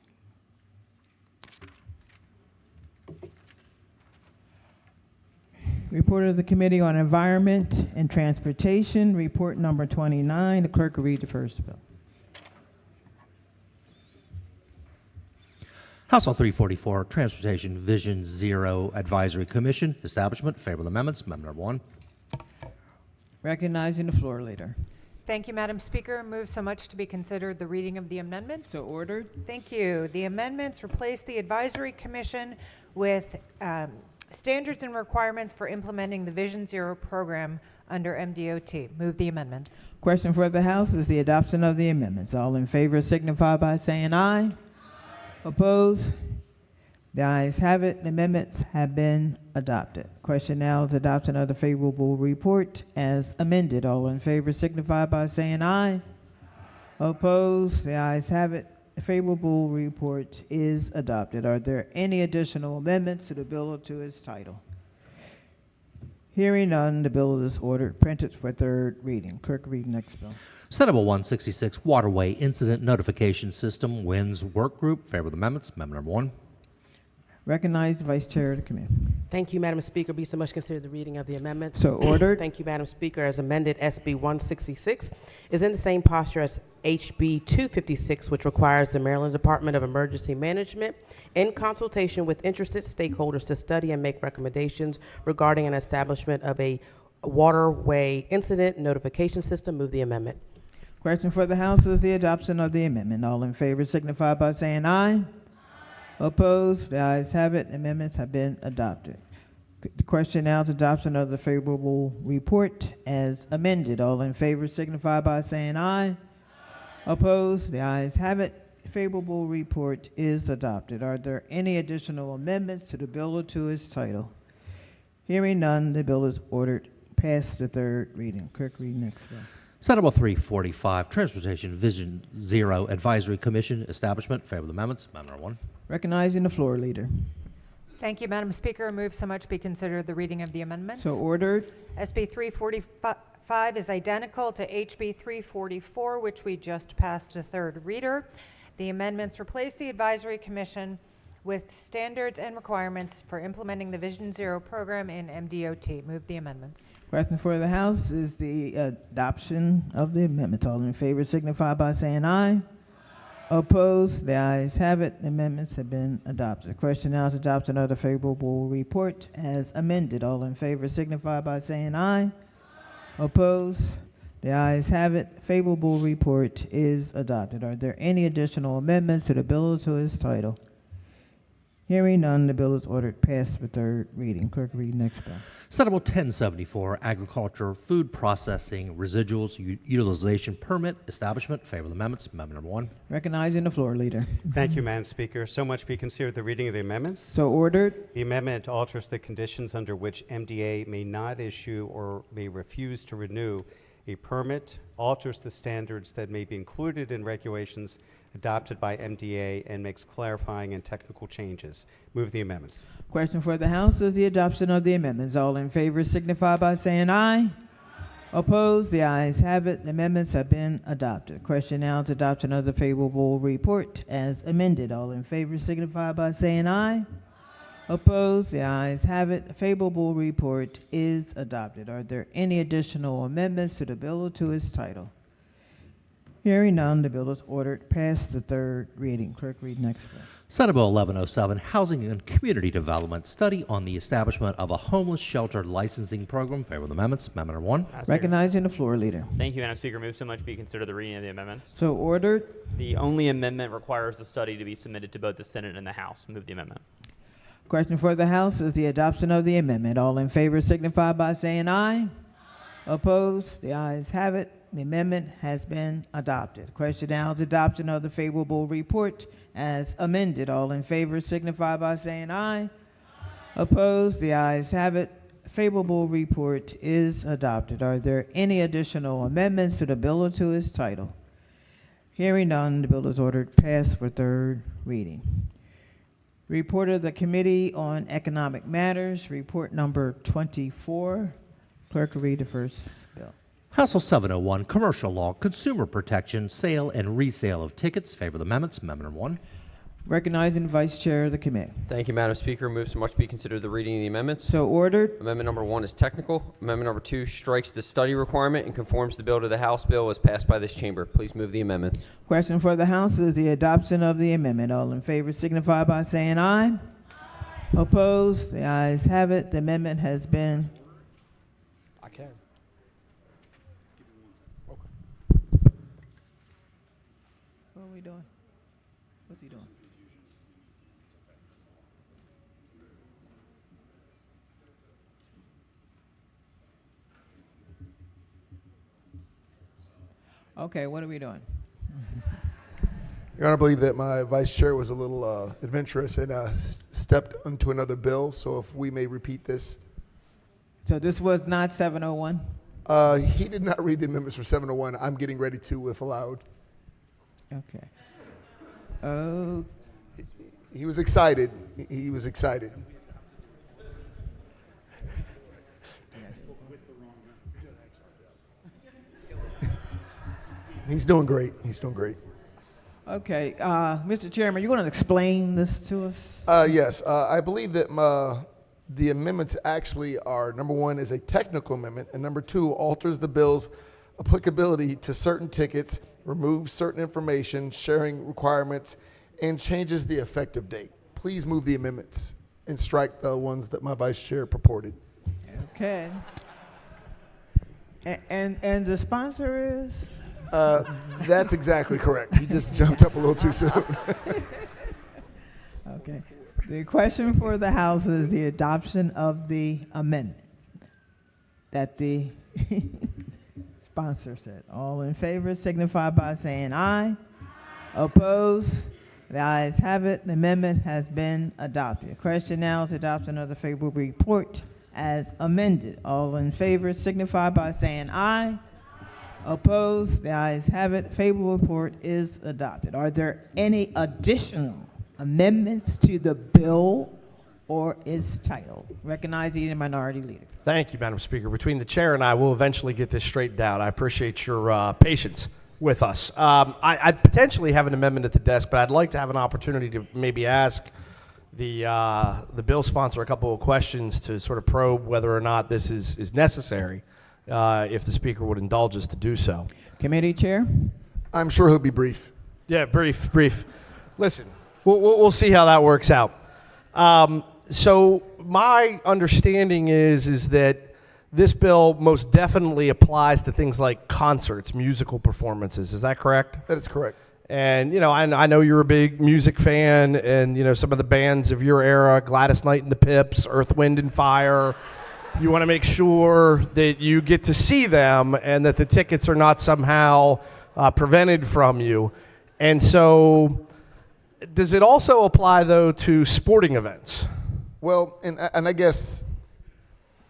Report of the Committee on Environment and Transportation, report number 29. The clerk will read the first bill. House Bill 344, Transportation Vision Zero Advisory Commission, establishment, favorable amendments. Amendment number 1. Recognizing the floor leader. Thank you, Madam Speaker. Move so much to be considered the reading of the amendments. So ordered. Thank you. The amendments replace the Advisory Commission with standards and requirements for implementing the Vision Zero program under MDOT. Move the amendments. Question for the House is the adoption of the amendments. All in favor signify by saying aye. Opposed? The ayes have it. The amendments have been adopted. Question now is adoption of the favorable report as amended. All in favor signify by saying aye. Opposed? The ayes have it. The favorable report is adopted. Are there any additional amendments to the bill or to its title? Hearing none, the bill is ordered printed for third reading. Clerk, read next bill. Senate Bill 166, Waterway Incident Notification System, WINS Work Group, favorable amendments. Amendment number 1. Recognize the Vice Chair of the Committee. Thank you, Madam Speaker. Be so much considered the reading of the amendment. So ordered. Thank you, Madam Speaker. As amended, SB 166 is in the same posture as HB 256, which requires the Maryland Department of Emergency Management, in consultation with interested stakeholders, to study and make recommendations regarding an establishment of a waterway incident notification system. Move the amendment. Question for the House is the adoption of the amendment. All in favor signify by saying aye. Opposed? The ayes have it. Amendments have been adopted. The question now is adoption of the favorable report as amended. All in favor signify by saying aye. Opposed? The ayes have it. Favorable report is adopted. Are there any additional amendments to the bill or to its title? Hearing none, the bill is ordered past the third reading. Clerk, read next bill. Senate Bill 345, Transportation Vision Zero Advisory Commission, establishment, favorable amendments. Amendment number 1. Recognizing the floor leader. Thank you, Madam Speaker. Move so much be considered the reading of the amendments. So ordered. SB 345 is identical to HB 344, which we just passed to third reader. The amendments replace the Advisory Commission with standards and requirements for implementing the Vision Zero program in MDOT. Move the amendments. Question for the House is the adoption of the amendments. All in favor signify by saying aye. Opposed? The ayes have it. The amendments have been adopted. Question now is adoption of the favorable report as amended. All in favor signify by saying aye. Opposed? The ayes have it. Favorable report is adopted. Are there any additional amendments to the bill or to its title? Hearing none, the bill is ordered passed for third reading. Clerk, read next bill. Senate Bill 1074, Agriculture, Food Processing, Residuals, Utilization Permit, Establishment, favorable amendments. Amendment number 1. Recognizing the floor leader. Thank you, Madam Speaker. So much be considered the reading of the amendments. So ordered. The amendment alters the conditions under which MDA may not issue or may refuse to renew a permit, alters the standards that may be included in regulations adopted by MDA, and makes clarifying and technical changes. Move the amendments. Question for the House is the adoption of the amendments. All in favor signify by saying aye. Opposed? The ayes have it. The amendments have been adopted. Question now is adoption of the favorable report as amended. All in favor signify by saying aye. Opposed? The ayes have it. The favorable report is adopted. Are there any additional amendments to the bill or to its title? Hearing none, the bill is ordered past the third reading. Clerk, read next bill. Senate Bill 1107, Housing and Community Development Study on the Establishment of a Homeless Shelter Licensing Program. Favor the amendments. Amendment number 1. Recognizing the floor leader. Thank you, Madam Speaker. Move so much be considered the reading of the amendments. So ordered. The only amendment requires the study to be submitted to both the Senate and the House. Move the amendment. Question for the House is the adoption of the amendment. All in favor signify by saying aye. Opposed? The ayes have it. The amendment has been adopted. Question now is adoption of the favorable report as amended. All in favor signify by saying aye. Opposed? The ayes have it. Favorable report is adopted. Are there any additional amendments to the bill or to its title? Hearing none, the bill is ordered passed for third reading. Report of the Committee on Economic Matters, report number 24. Clerk will read the first bill. House Bill 701, Commercial Law, Consumer Protection, Sale and Resale of Tickets. Favor the amendments. Amendment number 1. Recognizing the Vice Chair of the Committee. Thank you, Madam Speaker. Move so much be considered the reading of the amendments. So ordered. Amendment number 1 is technical. Amendment number 2 strikes the study requirement and conforms the bill to the House bill as passed by this chamber. Please move the amendments. Question for the House is the adoption of the amendment. All in favor signify by saying aye. Opposed? The ayes have it. The amendment has been. I can. What are we doing? What's he doing? Okay, what are we doing? Your Honor, I believe that my vice chair was a little adventurous and stepped onto another bill, so if we may repeat this. So this was not 701? He did not read the amendments for 701. I'm getting ready to, if allowed. Okay. Oh. He was excited. He was excited. He's doing great. He's doing great. Okay, Mr. Chairman, you're going to explain this to us? Yes, I believe that the amendments actually are, number 1 is a technical amendment, and number 2 alters the bill's applicability to certain tickets, removes certain information, sharing requirements, and changes the effective date. Please move the amendments and strike the ones that my vice chair purported. Okay. And the sponsor is? That's exactly correct. He just jumped up a little too soon. Okay. The question for the House is the adoption of the amendment that the sponsor said. All in favor signify by saying aye. Opposed? The ayes have it. The amendment has been adopted. Question now is adoption of the favorable report as amended. All in favor signify by saying aye. Opposed? The ayes have it. Favorable report is adopted. Are there any additional amendments to the bill or its title? Recognizing the minority leader. Thank you, Madam Speaker. Between the chair and I, we'll eventually get this straightened out. I appreciate your patience with us. I potentially have an amendment at the desk, but I'd like to have an opportunity to maybe ask the bill sponsor a couple of questions to sort of probe whether or not this is necessary, if the Speaker would indulge us to do so. Committee Chair? I'm sure he'll be brief. Yeah, brief. Listen, we'll see how that works out. So my understanding is that this bill most definitely applies to things like concerts, musical performances. Is that correct? That is correct. And, you know, I know you're a big music fan, and, you know, some of the bands of your era, Gladys Knight and the Pips, Earth, Wind and Fire, you want to make sure that you get to see them and that the tickets are not somehow prevented from you. And so does it also apply, though, to sporting events? Well, and I guess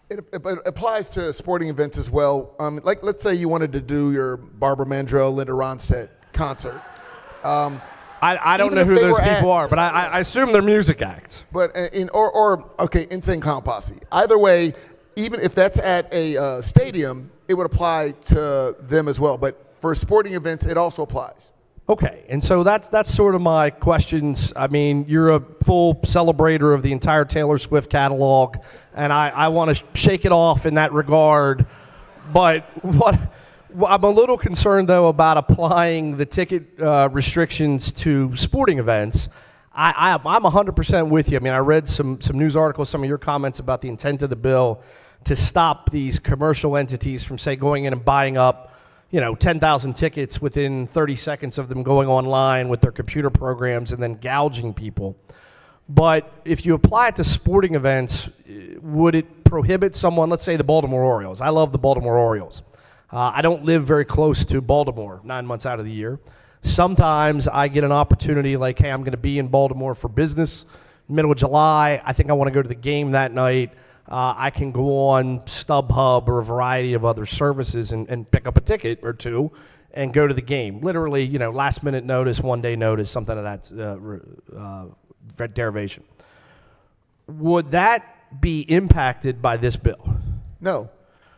it applies to sporting events as well. Like, let's say you wanted to do your Barbara Mandrell, Linda Ronstadt concert. I don't know who those people are, but I assume they're music acts. But Insane Clown Posse. Either way, even if that's at a stadium, it would apply to them as well. But for sporting events, it also applies. Okay, and so that's sort of my questions. I mean, you're a full celebrator of the entire Taylor Swift catalog, and I want to shake it off in that regard. But Well, I'm a little concerned, though, about applying the ticket restrictions to sporting events. I'm 100% with you. I mean, I read some news articles, some of your comments about the intent of the bill to stop these commercial entities from, say, going in and buying up, 10,000 tickets within 30 seconds of them going online with their computer programs and then gouging people. But if you apply it to sporting events, would it prohibit someone, let's say the Baltimore Orioles? I love the Baltimore Orioles. I don't live very close to Baltimore 9 months out of the year. Sometimes I get an opportunity like, hey, I'm going to be in Baltimore for business, middle of July. I think I want to go to the game that night. I can go on StubHub or a variety of other services and pick up a ticket or two and go to the game. Literally, last minute notice, 1 day notice, something of that derivation. Would that be impacted by this bill? No.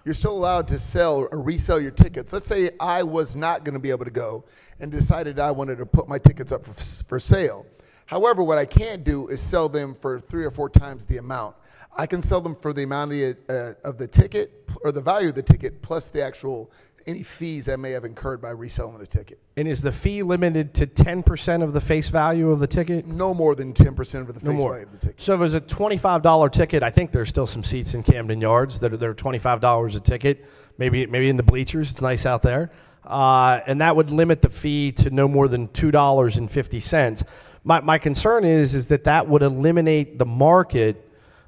You're still allowed to sell or resell your tickets. Let's say I was not going to be able to go and decided I wanted to put my tickets up for sale. However, what I can't do is sell them for 3 or 4 times the amount. I can sell them for the amount of the ticket or the value of the ticket plus the actual any fees I may have incurred by reselling the ticket. And is the fee limited to 10% of the face value of the ticket? No more than 10% of the face value of the ticket. So if it was a $25 ticket, I think there's still some seats in Camden Yards that are $25 a ticket, maybe in the bleachers. It's nice out there. And that would limit the fee to no more than $2.50. My concern is that would eliminate the market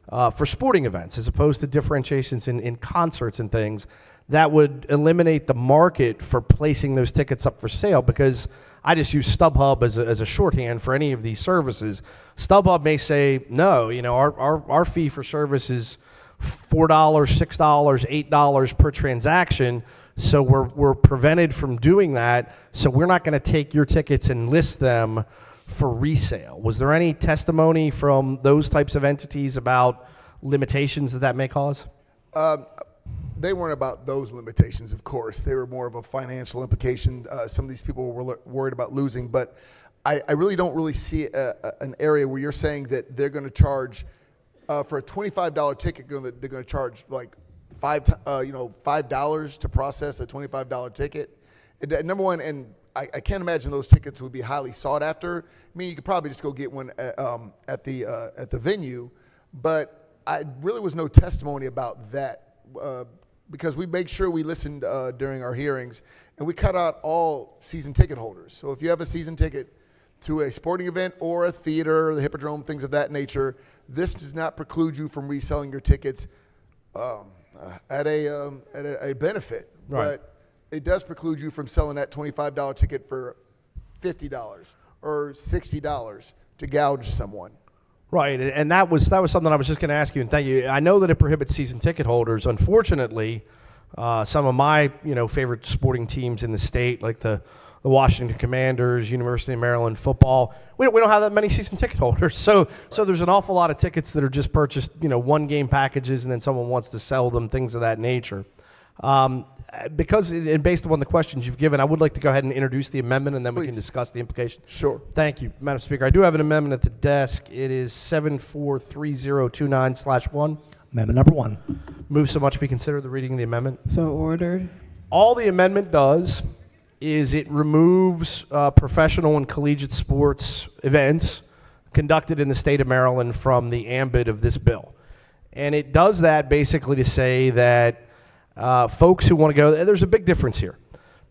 for sporting events as opposed to differentiations in concerts and things. That would eliminate the market for placing those tickets up for sale, because I just use StubHub as a shorthand for any of these services. StubHub may say, no, our fee for service is $4, $6, $8 per transaction, so we're prevented from doing that, so we're not going to take your tickets and list them for resale. Was there any testimony from those types of entities about limitations that may cause? They weren't about those limitations, of course. They were more of a financial implication. Some of these people were worried about losing, but I really don't really see an area where you're saying that they're going to charge for a $25 ticket. They're going to charge like $5 to process a $25 ticket. And, number one, and I can't imagine those tickets would be highly sought after. I mean, you could probably just go get one at the venue, but I really was no testimony about that. Because we make sure we listened during our hearings, and we cut out all season ticket holders. So if you have a season ticket to a sporting event or a theater or the Hippodrome, things of that nature, this does not preclude you from reselling your tickets at a benefit. Right. But it does preclude you from selling that $25 ticket for $50 or $60 to gouge someone. Right, and that was something I was just going to ask you, and thank you. I know that it prohibits season ticket holders. Unfortunately, some of my favorite sporting teams in the state, like the Washington Commanders, University of Maryland football, we don't have that many season ticket holders. So there's an awful lot of tickets that are just purchased, one game packages, and then someone wants to sell them, things of that nature. Because, and based upon the questions you've given, I would like to go ahead and introduce the amendment, and then we can discuss the implications. Sure. Thank you, Madam Speaker. I do have an amendment at the desk. It is 743029/1. Amendment number 1. Move so much be considered the reading of the amendment. So ordered. All the amendment does is it removes professional and collegiate sports events conducted in the state of Maryland from the ambit of this bill. And it does that basically to say that folks who want to go, there's a big difference here.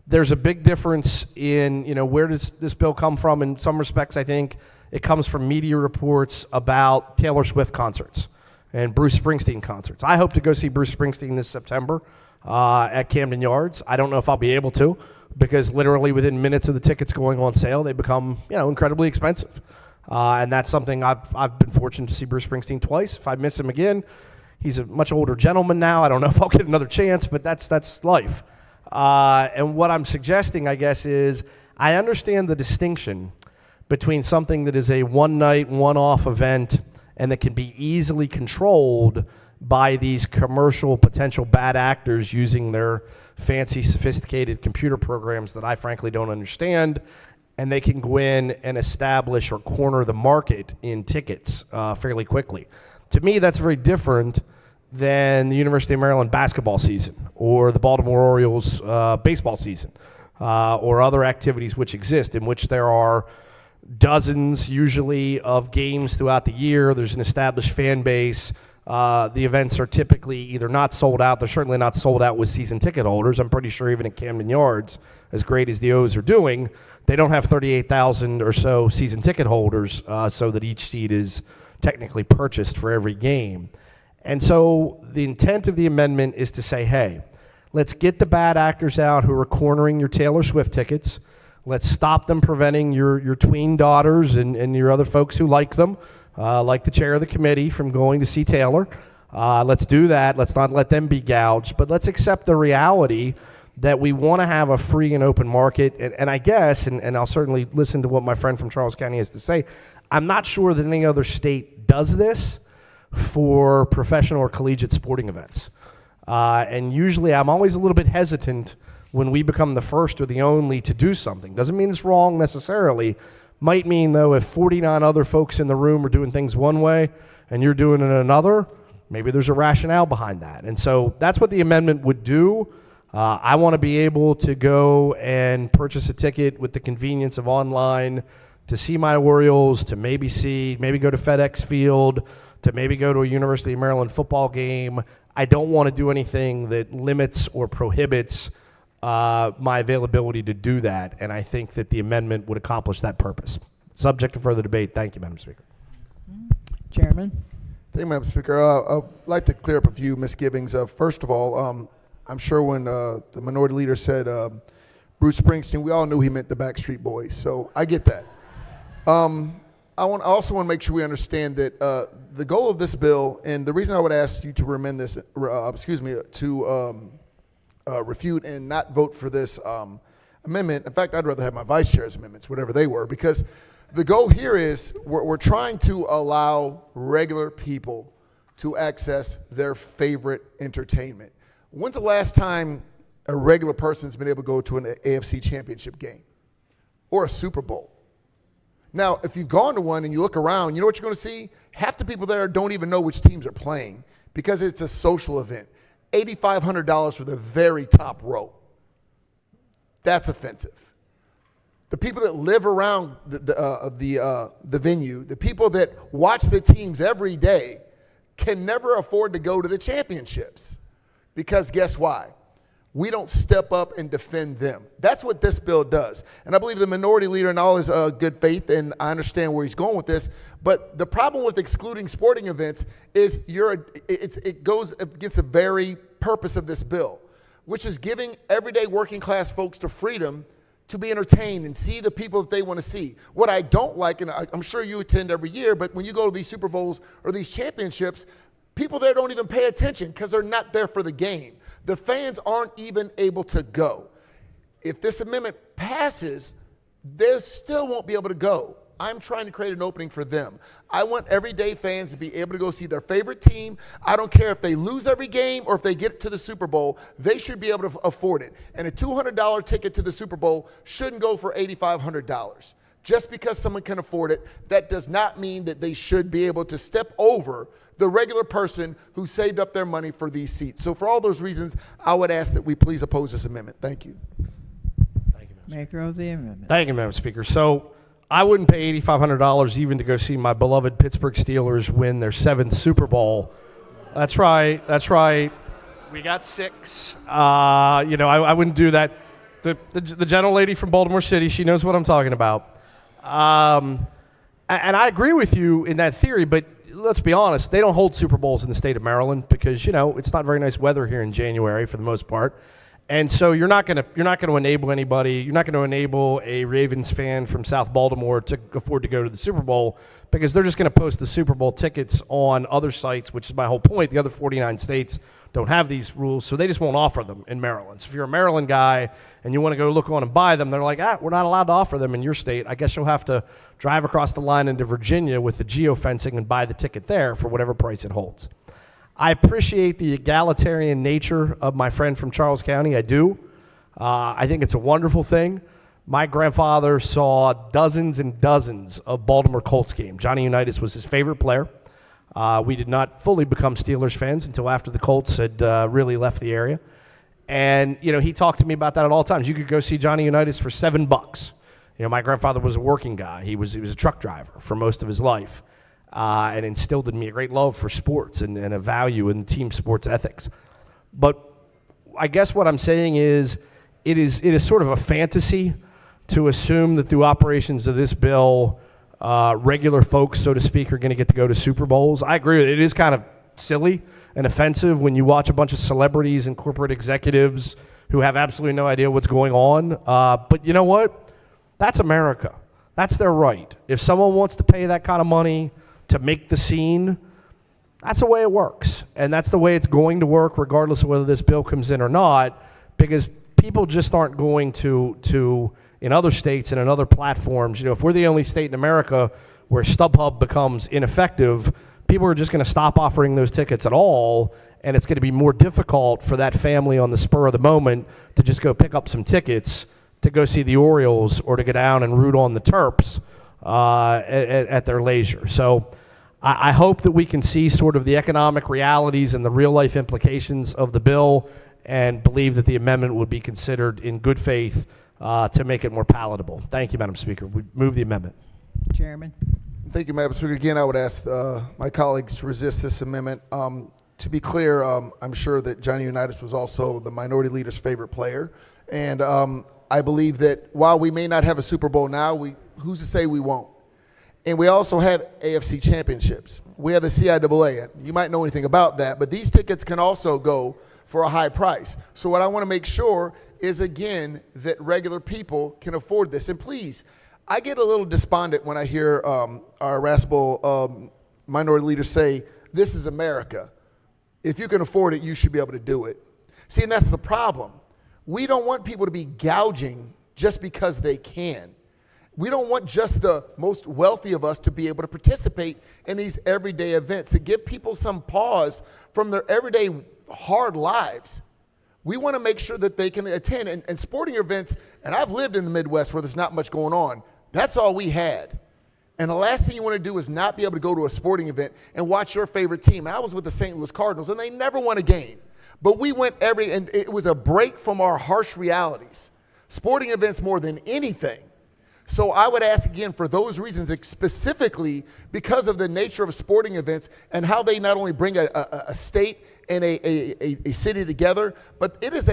There's a big difference in, where does this bill come from? In some respects, I think it comes from media reports about Taylor Swift concerts and Bruce Springsteen concerts. I hope to go see Bruce Springsteen this September at Camden Yards. I don't know if I'll be able to, because literally within minutes of the tickets going on sale, they become, incredibly expensive. And that's something I've been fortunate to see Bruce Springsteen twice. If I miss him again, he's a much older gentleman now. I don't know if I'll get another chance, but that's life. And what I'm suggesting, I guess, is I understand the distinction between something that is a one-night, one-off event and that can be easily controlled by these commercial potential bad actors using their fancy, sophisticated computer programs that I frankly don't understand, and they can go in and establish or corner the market in tickets fairly quickly. To me, that's very different than the University of Maryland basketball season or the Baltimore Orioles baseball season or other activities which exist, in which there are dozens usually of games throughout the year. There's an established fan base. The events are typically either not sold out. They're certainly not sold out with season ticket holders. I'm pretty sure even at Camden Yards, as great as the O's are doing, they don't have 38,000 or so season ticket holders so that each seat is technically purchased for every game. And so the intent of the amendment is to say, hey, let's get the bad actors out who are cornering your Taylor Swift tickets. Let's stop them preventing your tween daughters and your other folks who like them, like the chair of the committee, from going to see Taylor. Let's do that. Let's not let them be gouged. But let's accept the reality that we want to have a free and open market. And I guess, and I'll certainly listen to what my friend from Charles County has to say, I'm not sure that any other state does this for professional or collegiate sporting events. And usually I'm always a little bit hesitant when we become the first or the only to do something. Doesn't mean it's wrong necessarily. Might mean, though, if 49 other folks in the room are doing things one way and you're doing it another, maybe there's a rationale behind that. And so that's what the amendment would do. I want to be able to go and purchase a ticket with the convenience of online to see my Orioles, to maybe go to FedEx Field, to maybe go to a University of Maryland football game. I don't want to do anything that limits or prohibits my availability to do that, and I think that the amendment would accomplish that purpose. Subject to further debate. Thank you, Madam Speaker. Chairman. Thank you, Madam Speaker. I'd like to clear up a few misgivings. First of all, I'm sure when the minority leader said Bruce Springsteen, we all knew he meant the Backstreet Boys, so I get that. I also want to make sure we understand that the goal of this bill, and the reason I would ask you to amend this, refute and not vote for this amendment. In fact, I'd rather have my vice chair's amendments, whatever they were, because the goal here is we're trying to allow regular people to access their favorite entertainment. When's the last time a regular person's been able to go to an AFC championship game or a Super Bowl? Now, if you've gone to one and you look around, you know what you're going to see? Half the people there don't even know which teams are playing because it's a social event. $8,500 for the very top row. That's offensive. The people that live around the venue, the people that watch the teams every day, can never afford to go to the championships. Because guess why? We don't step up and defend them. That's what this bill does. And I believe the minority leader in all his good faith, and I understand where he's going with this, but the problem with excluding sporting events is it goes against the very purpose of this bill, which is giving everyday working class folks the freedom to be entertained and see the people that they want to see. What I don't like, and I'm sure you attend every year, but when you go to these Super Bowls or these championships, people there don't even pay attention because they're not there for the game. The fans aren't even able to go. If this amendment passes, they still won't be able to go. I'm trying to create an opening for them. I want everyday fans to be able to go see their favorite team. I don't care if they lose every game or if they get to the Super Bowl. They should be able to afford it. And a $200 ticket to the Super Bowl shouldn't go for $8,500. Just because someone can afford it, that does not mean that they should be able to step over the regular person who saved up their money for these seats. So for all those reasons, I would ask that we please oppose this amendment. Thank you. Thank you, Maker of the amendment. Thank you, Madam Speaker. So I wouldn't pay $8,500 even to go see my beloved Pittsburgh Steelers win their 7th Super Bowl. That's right. That's right. We got 6. I wouldn't do that. The gentle lady from Baltimore City, she knows what I'm talking about. And I agree with you in that theory, but let's be honest, they don't hold Super Bowls in the state of Maryland because, it's not very nice weather here in January for the most part. And so you're not going to enable anybody, you're not going to enable a Ravens fan from South Baltimore to afford to go to the Super Bowl because they're just going to post the Super Bowl tickets on other sites, which is my whole point. The other 49 states don't have these rules, so they just won't offer them in Maryland. So if you're a Maryland guy and you want to go look on and buy them, they're like, we're not allowed to offer them in your state. I guess you'll have to drive across the line into Virginia with the geofencing and buy the ticket there for whatever price it holds. I appreciate the egalitarian nature of my friend from Charles County. I do. I think it's a wonderful thing. My grandfather saw dozens and dozens of Baltimore Colts games. Johnny Unitas was his favorite player. We did not fully become Steelers fans until after the Colts had really left the area. And, he talked to me about that at all times. You could go see Johnny Unitas for $7. My grandfather was a working guy. He was a truck driver for most of his life, and instilled in me a great love for sports and a value in team sports ethics. But I guess what I'm saying is it is sort of a fantasy to assume that through operations of this bill, regular folks, so to speak, are going to get to go to Super Bowls. I agree with it. It is kind of silly and offensive when you watch a bunch of celebrities and corporate executives who have absolutely no idea what's going on. But you know what? That's America. That's their right. If someone wants to pay that kind of money to make the scene, that's the way it works. And that's the way it's going to work regardless of whether this bill comes in or not, because people just aren't going to in other states and in other platforms, if we're the only state in America where StubHub becomes ineffective, people are just going to stop offering those tickets at all, and it's going to be more difficult for that family on the spur of the moment to just go pick up some tickets to go see the Orioles or to go down and root on the Terps at their leisure. So I hope that we can see sort of the economic realities and the real-life implications of the bill and believe that the amendment would be considered in good faith to make it more palatable. Thank you, Madam Speaker. We move the amendment. Chairman. Thank you, Madam Speaker. Again, I would ask my colleagues to resist this amendment. To be clear, I'm sure that Johnny Unitas was also the minority leader's favorite player. And I believe that while we may not have a Super Bowl now, who's to say we won't? And we also have AFC championships. We have the CIAA. You might know anything about that, but these tickets can also go for a high price. So what I want to make sure is, again, that regular people can afford this. And please, I get a little despondent when I hear our irascible minority leaders say, this is America. If you can afford it, you should be able to do it. See, and that's the problem. We don't want people to be gouging just because they can. We don't want just the most wealthy of us to be able to participate in these everyday events, to give people some pause from their everyday hard lives. We want to make sure that they can attend. And sporting events, and I've lived in the Midwest where there's not much going on, that's all we had. And the last thing you want to do is not be able to go to a sporting event and watch your favorite team. And I was with the St. Louis Cardinals, and they never won a game. But we went and it was a break from our harsh realities. Sporting events more than anything. So I would ask again for those reasons, specifically because of the nature of sporting events and how they not only bring a state and a city together, but it is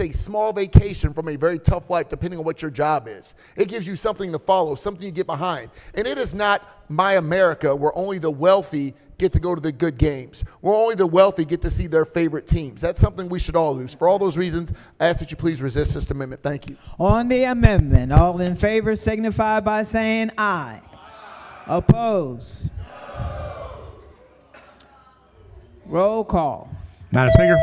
a small vacation from a very tough life, depending on what your job is. It gives you something to follow, something you get behind. And it is not my America where only the wealthy get to go to the good games, where only the wealthy get to see their favorite teams. That's something we should all lose. For all those reasons, I ask that you please resist this amendment. Thank you. On the amendment, all in favor signify by saying aye. Oppose. Roll call. Madam Speaker.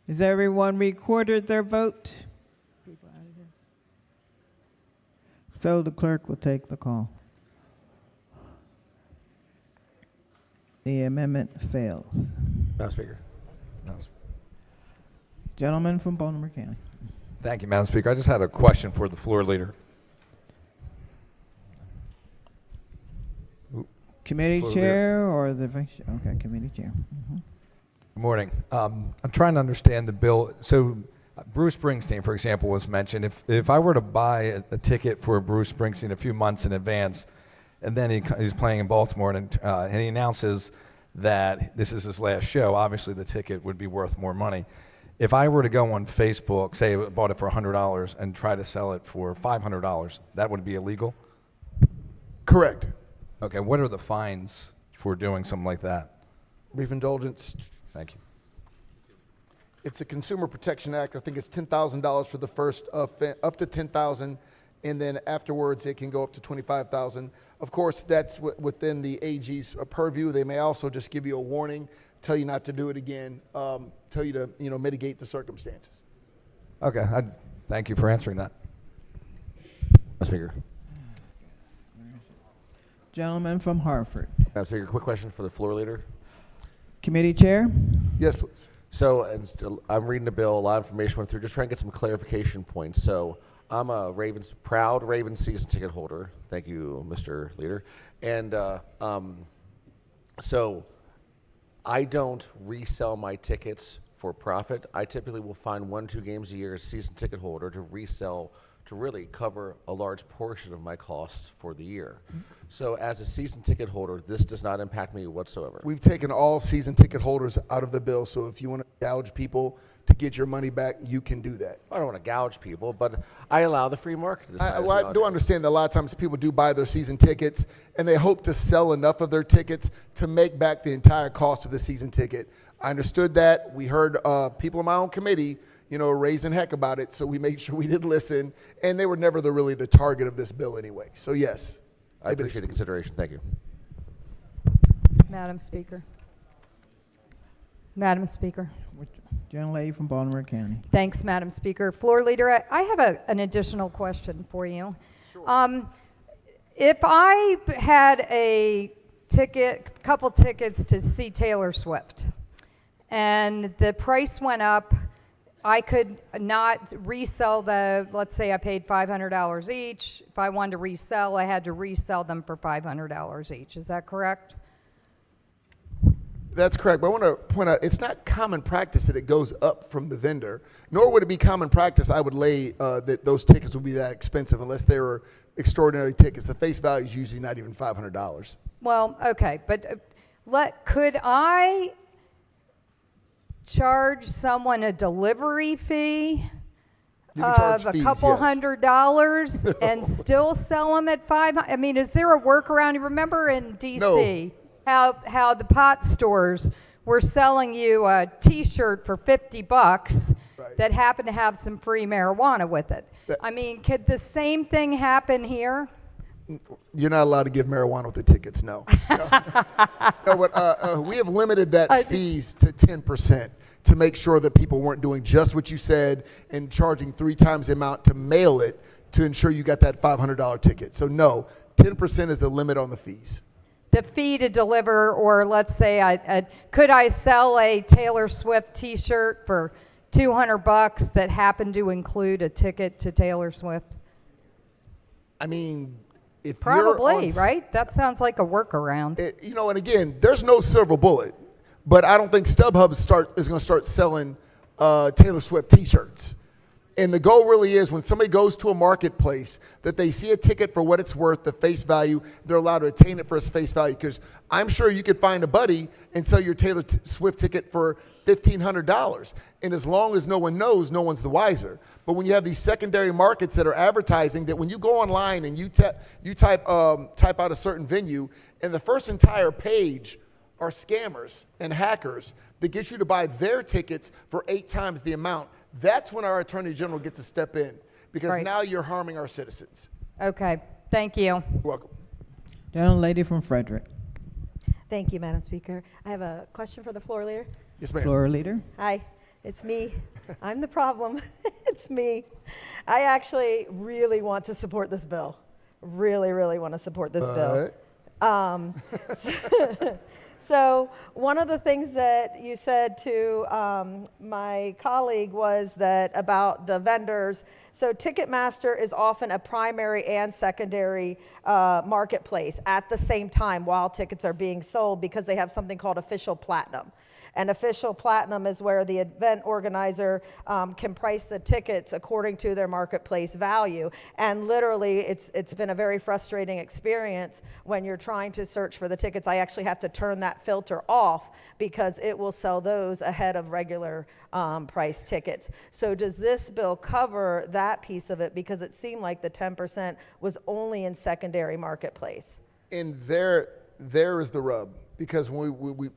Has everyone recorded their vote? So the clerk will take the call. The amendment fails. Madam Speaker. Gentleman from Baltimore County. Thank you, Madam Speaker. I just had a question for the floor leader. Committee Floor chair or the vice chair? Okay, committee chair. Mhm. Good morning. I'm trying to understand the bill. So Bruce Springsteen, for example, was mentioned. If I were to buy a ticket for Bruce Springsteen a few months in advance, and then he's playing in Baltimore, and he announces that this is his last show, obviously the ticket would be worth more money. If I were to go on Facebook, say I bought it for $100 and try to sell it for $500, that would be illegal? Correct. Okay, what are the fines for doing something like that? Brief indulgence. Thank you. It's the Consumer Protection Act. I think it's $10,000 for the first, up to $10,000, and then afterwards it can go up to $25,000. Of course, that's within the AG's purview. They may also just give you a warning, tell you not to do it again, tell you to mitigate the circumstances. Okay, thank you for answering that. Mr. Speaker. Gentleman from Hartford. Madam Speaker, quick question for the floor leader. Committee Chair. Yes, please. So, I'm reading the bill, a lot of information went through, just trying to get some clarification points. So, I'm a proud Ravens season ticket holder. Thank you, Mr. Leader. And so, I don't resell my tickets for profit. I typically will find 1-2 games a year as a season ticket holder to resell to really cover a large portion of my costs for the year. So as a season ticket holder, this does not impact me whatsoever. We've taken all season ticket holders out of the bill, so if you want to gouge people to get your money back, you can do that. I don't want to gouge people, but I allow the free market to decide. I do understand that a lot of times people do buy their season tickets, and they hope to sell enough of their tickets to make back the entire cost of the season ticket. I understood that. We heard people in my own committee raising heck about it, so we made sure we did listen, and they were never really the target of this bill anyway. So yes. I appreciate the consideration. Thank you. Madam Speaker. Madam Speaker. Gentlelady from Baltimore County. Thanks, Madam Speaker. Floor Leader, I have an additional question for you. Sure. If I had a couple tickets to see Taylor Swift, and the price went up, I could not resell let's say I paid $500 each. If I wanted to resell, I had to resell them for $500 each. Is that correct? That's correct, but I want to point out it's not common practice that it goes up from the vendor, nor would it be common practice I would lay that those tickets would be that expensive unless they were extraordinary tickets. The face value is usually not even $500. Well, okay, but could I charge someone a delivery fee of a couple $100 and still sell them at $500? I mean, is there a workaround? You remember in D.C. how the pot stores were selling you a T-shirt for $50 that happened to have some free marijuana with it? I mean, could the same thing happen here? You're not allowed to give marijuana with the tickets, no. No, but we have limited that fees to 10% to make sure that people weren't doing just what you said and charging 3 times the amount to mail it to ensure you got that $500 ticket. So no, 10% is the limit on the fees. The fee to deliver, or let's say, could I sell a Taylor Swift T-shirt for $200 that happened to include a ticket to Taylor Swift? I mean, if probably, right? That sounds like a workaround. And again, there's no silver bullet, but I don't think StubHub is going to start selling Taylor Swift T-shirts. And the goal really is when somebody goes to a marketplace that they see a ticket for what it's worth, the face value, they're allowed to attain it for its face value. Because I'm sure you could find a buddy and sell your Taylor Swift ticket for $1,500. And as long as no one knows, no one's the wiser. But when you have these secondary markets that are advertising that when you go online and you type out a certain venue, and the first entire page are scammers and hackers that get you to buy their tickets for 8 times the amount, that's when our Attorney General gets to step in, because now you're harming our citizens. Okay, thank you. You're welcome. Gentlelady from Frederick. Thank you, Madam Speaker. I have a question for the floor leader. Yes, ma'am. Floor leader. Hi, it's me. I'm the problem. It's me. I actually really want to support this bill. Really, really want to support this bill. So one of the things that you said to my colleague was that about the vendors. So Ticketmaster is often a primary and secondary marketplace at the same time while tickets are being sold, because they have something called official platinum. And official platinum is where the event organizer can price the tickets according to their marketplace value. And literally, it's been a very frustrating experience when you're trying to search for the tickets. I actually have to turn that filter off because it will sell those ahead of regular price tickets. So does this bill cover that piece of it? Because it seemed like the 10% was only in secondary marketplace. And there is the rub. Because when we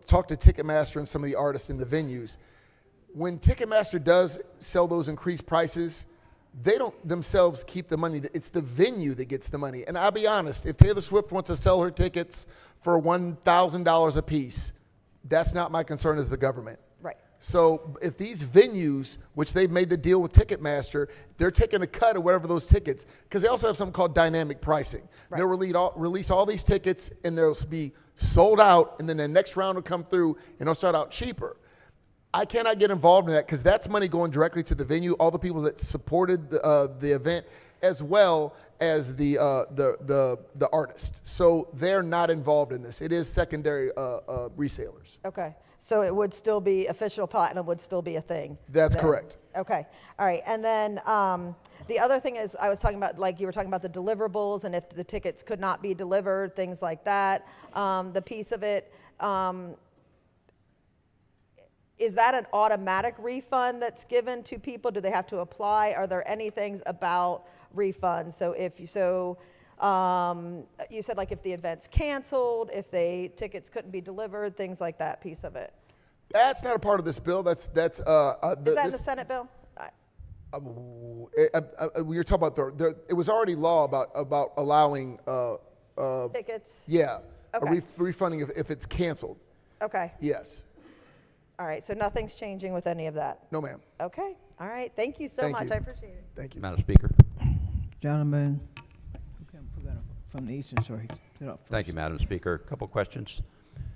talk to Ticketmaster and some of the artists in the venues, when Ticketmaster does sell those increased prices, they don't themselves keep the money. It's the venue that gets the money. And I'll be honest, if Taylor Swift wants to sell her tickets for $1,000 a piece, that's not my concern as the government. Right. So if these venues, which they've made the deal with Ticketmaster, they're taking a cut of whatever those tickets, because they also have something called dynamic pricing. Right. They'll release all these tickets, and they'll be sold out, and then the next round will come through, and they'll start out cheaper. I cannot get involved in that because that's money going directly to the venue, all the people that supported the event, as well as the artist. So they're not involved in this. It is secondary resellers. Okay, so it would still be, official platinum would still be a thing? That's then? correct. Okay, all right, and then the other thing is, I was talking about, like you were talking about the deliverables, and if the tickets could not be delivered, things like that. The piece of it, is that an automatic refund that's given to people? Do they have to apply? Are there any things about refunds? So if you, you said like if the event's canceled, if tickets couldn't be delivered, things like that piece of it. That's not a part of this bill. Is that in the Senate bill? You're talking about it was already law about allowing tickets. Yeah, Okay. refunding if it's canceled. Okay. Yes. All right, so nothing's changing with any of that? No, ma'am. Okay, all right, thank you so Thank much, you. I appreciate it. Thank you. Madam Speaker. Gentleman from the Eastern Shore. Thank you, Madam Speaker. A couple questions.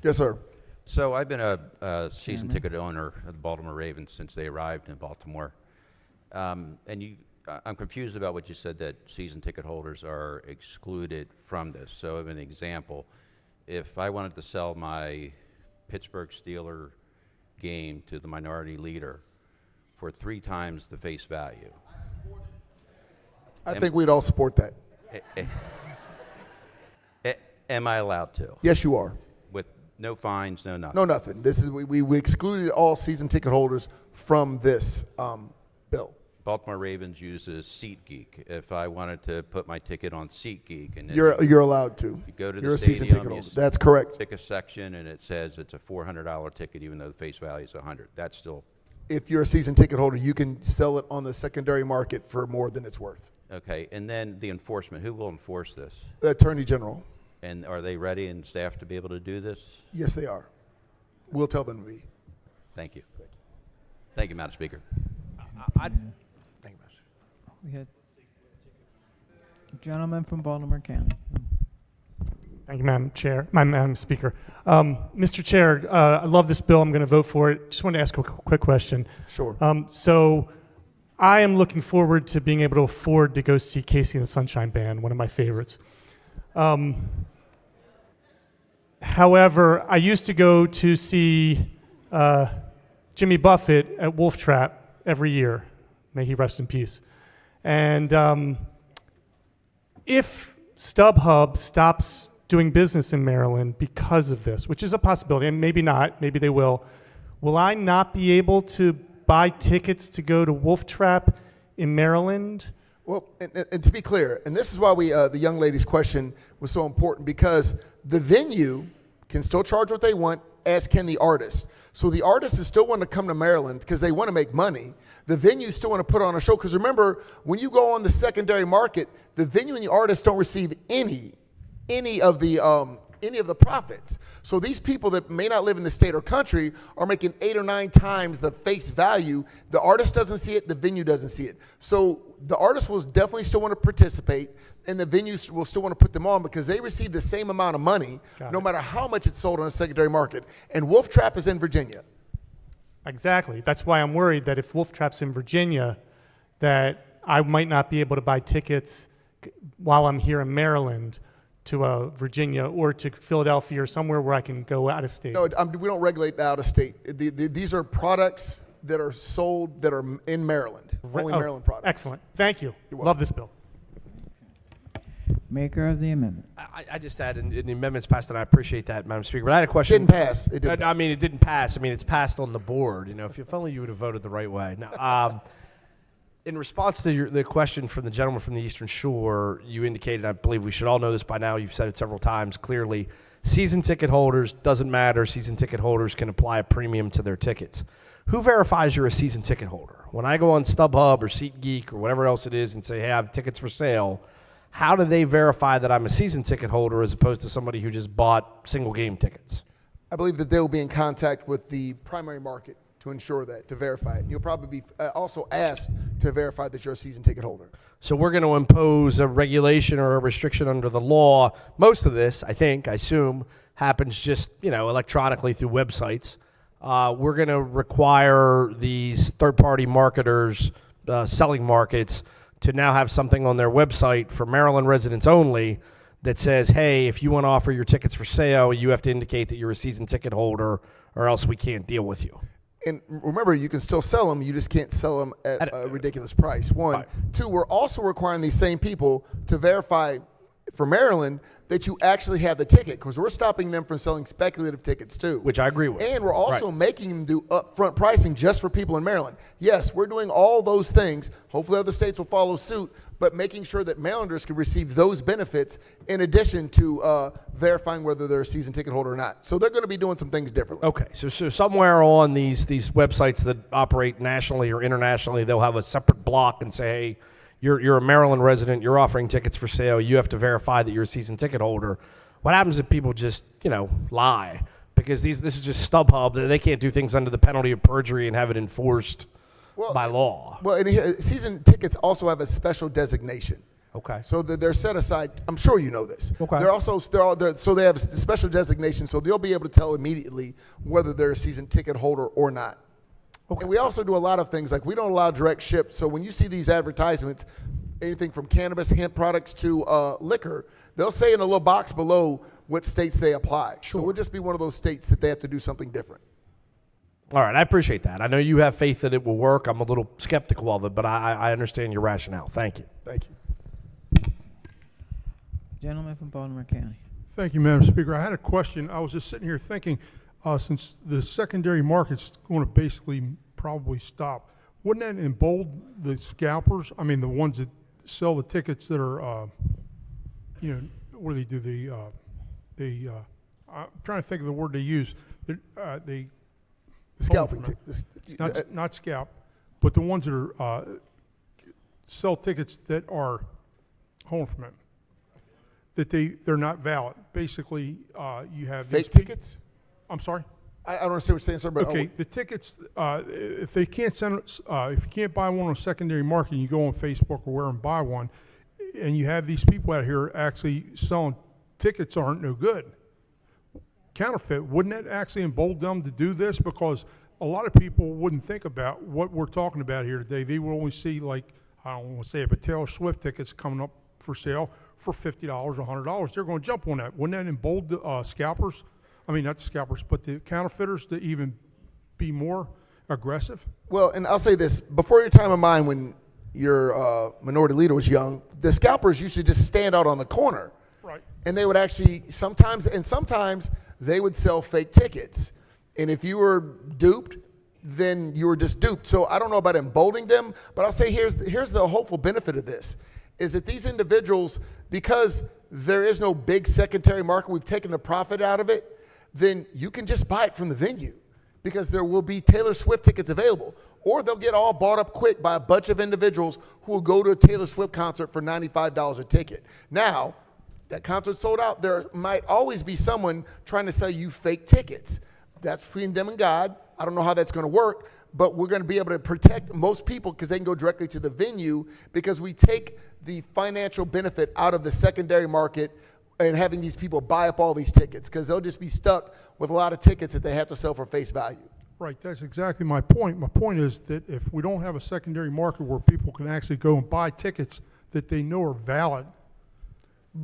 Yes, sir. So I've been a season ticket owner of the Baltimore Ravens since they arrived in Baltimore. And I'm confused about what you said, that season ticket holders are excluded from this. So as an example, if I wanted to sell my Pittsburgh Steelers game to the minority leader for 3 times the face value. I think we'd all support that. Am I allowed to? Yes, you are. With no fines, no nothing? No, nothing. This is we excluded all season ticket holders from this bill. Baltimore Ravens uses SeatGeek. If I wanted to put my ticket on SeatGeek, and then You're allowed to. You go to You're the a season stadium, ticket you holder. That's correct. Pick a section, and it says it's a $400 ticket, even though the face value is $100. That's still If you're a season ticket holder, you can sell it on the secondary market for more than it's worth. okay. And then the enforcement. Who will enforce this? The Attorney General. And are they ready and staffed to be able to do this? Yes, they are. We'll tell them to be. Thank you. Thank you, Madam Speaker. We had gentleman from Baltimore County. Thank you, Madam Speaker. Mr. Chair, I love this bill. I'm going to vote for it. Just wanted to ask a quick question. Sure. So I am looking forward to being able to afford to go see Casey and the Sunshine Band, one of my favorites. However, I used to go to see Jimmy Buffett at Wolf Trap every year. May he rest in peace. And if StubHub stops doing business in Maryland because of this, which is a possibility, and maybe not, maybe they will I not be able to buy tickets to go to Wolf Trap in Maryland? Well, and to be clear, and this is why the young lady's question was so important, because the venue can still charge what they want, as can the artist. So the artist is still wanting to come to Maryland because they want to make money. The venue still want to put on a show, because remember, when you go on the secondary market, the venue and the artist don't receive any of the profits. So these people that may not live in the state or country are making 8 or 9 times the face value. The artist doesn't see it, the venue doesn't see it. So the artist will definitely still want to participate, and the venues will still want to put them on because they receive the same amount of money, no matter how much it's sold on a secondary market. And Wolf Trap is in Virginia. Exactly. That's why I'm worried that if Wolf Trap's in Virginia, that I might not be able to buy tickets while I'm here in Maryland to Virginia or to Philadelphia or somewhere where I can go out of state. No, we don't regulate the out of state. These are products that are sold that are in Maryland. Only Maryland products. Excellent. Thank you. You're welcome. Love this bill. Maker of the amendment. I just add, and the amendment's passed, and I appreciate that, Madam Speaker. But I had a question. Didn't pass. It didn't I mean, it didn't pass. I mean, it's passed on the board. You know, if only you would have voted the right way. Now, in response to the question from the gentleman from the Eastern Shore, you indicated, I believe we should all know this by now, you've said it several times clearly, season ticket holders, doesn't matter, season ticket holders can apply a premium to their tickets. Who verifies you're a season ticket holder? When I go on StubHub or SeatGeek or whatever else it is and say, hey, I have tickets for sale, how do they verify that I'm a season ticket holder as opposed to somebody who just bought single game tickets? I believe that they will be in contact with the primary market to ensure that, to verify it. And you'll probably be also asked to verify that you're a season ticket holder. So we're going to impose a regulation or a restriction under the law. Most of this, I assume, happens just, electronically through websites. We're going to require these third-party marketers, selling markets, to now have something on their website for Maryland residents only that says, hey, if you want to offer your tickets for sale, you have to indicate that you're a season ticket holder, or else we can't deal with you. And remember, you can still sell them. You just can't sell them at a ridiculous price. One. Right. Two, we're also requiring these same people to verify for Maryland that you actually have the ticket, because we're stopping them from selling speculative tickets too. Which I agree with. And we're also making them do upfront pricing just for people in Maryland. Yes, we're doing all those things. Hopefully other states will follow suit, but making sure that Marylanders can receive those benefits in addition to verifying whether they're a season ticket holder or not. So they're going to be doing some things differently. Okay, so somewhere on these websites that operate nationally or internationally, they'll have a separate block and say, hey, you're a Maryland resident, you're offering tickets for sale, you have to verify that you're a season ticket holder. What happens if people just, lie? Because this is just StubHub. They can't do things under the penalty of perjury and have it enforced by law. Well, and here, season tickets also have a special designation. Okay. So they're set aside. I'm sure you know this. Okay. So they have a special designation, so they'll be able to tell immediately whether they're a season ticket holder or not. Okay. And we also do a lot of things, like we don't allow direct ship. So when you see these advertisements, anything from cannabis, hemp products to liquor, they'll say in a little box below what states they apply. Sure. So we'll just be one of those states that they have to do something different. All right, I appreciate that. I know you have faith that it will work. I'm a little skeptical of it, but I understand your rationale. Thank you. Thank you. Gentleman from Baltimore County. Thank you, Madam Speaker. I had a question. I was just sitting here thinking, since the secondary market's going to basically probably stop, wouldn't that embolden the scalpers? I mean, the ones that sell the tickets that are, what do they do? I'm trying to think of the word they use. The scalping. Not scalp, but the ones that are sell tickets that are, hold on for a minute, that they're not valid. Basically, you have fake tickets. I'm sorry. I don't understand what you're saying, sir. But okay, the tickets. If they can't send, if you can't buy one on secondary market, you go on Facebook or where and buy one, and you have these people out here actually selling tickets aren't no good. Counterfeit, wouldn't that actually embolden them to do this? Because a lot of people wouldn't think about what we're talking about here today. They would only see, like, I don't want to say it, but Taylor Swift tickets coming up for sale for $50 or $100. They're going to jump on that. Wouldn't that embolden the scalpers? I mean, not the scalpers, but the counterfeiters to even be more aggressive? Well, and I'll say this. Before your time of mine, when your minority leader was young, the scalpers used to just stand out on the corner. Right. And they would actually sometimes they would sell fake tickets. And if you were duped, then you were just duped. So I don't know about emboldening them, but I'll say here's the hopeful benefit of this, is that these individuals, because there is no big secondary market, we've taken the profit out of it, then you can just buy it from the venue because there will be Taylor Swift tickets available. Or they'll get all bought up quick by a bunch of individuals who will go to a Taylor Swift concert for $95 a ticket. Now, that concert sold out, there might always be someone trying to sell you fake tickets. That's between them and God. I don't know how that's going to work, but we're going to be able to protect most people because they can go directly to the venue because we take the financial benefit out of the secondary market and having these people buy up all these tickets because they'll just be stuck with a lot of tickets that they have to sell for face value. Right, that's exactly my point. My point is that if we don't have a secondary market where people can actually go and buy tickets that they know are valid.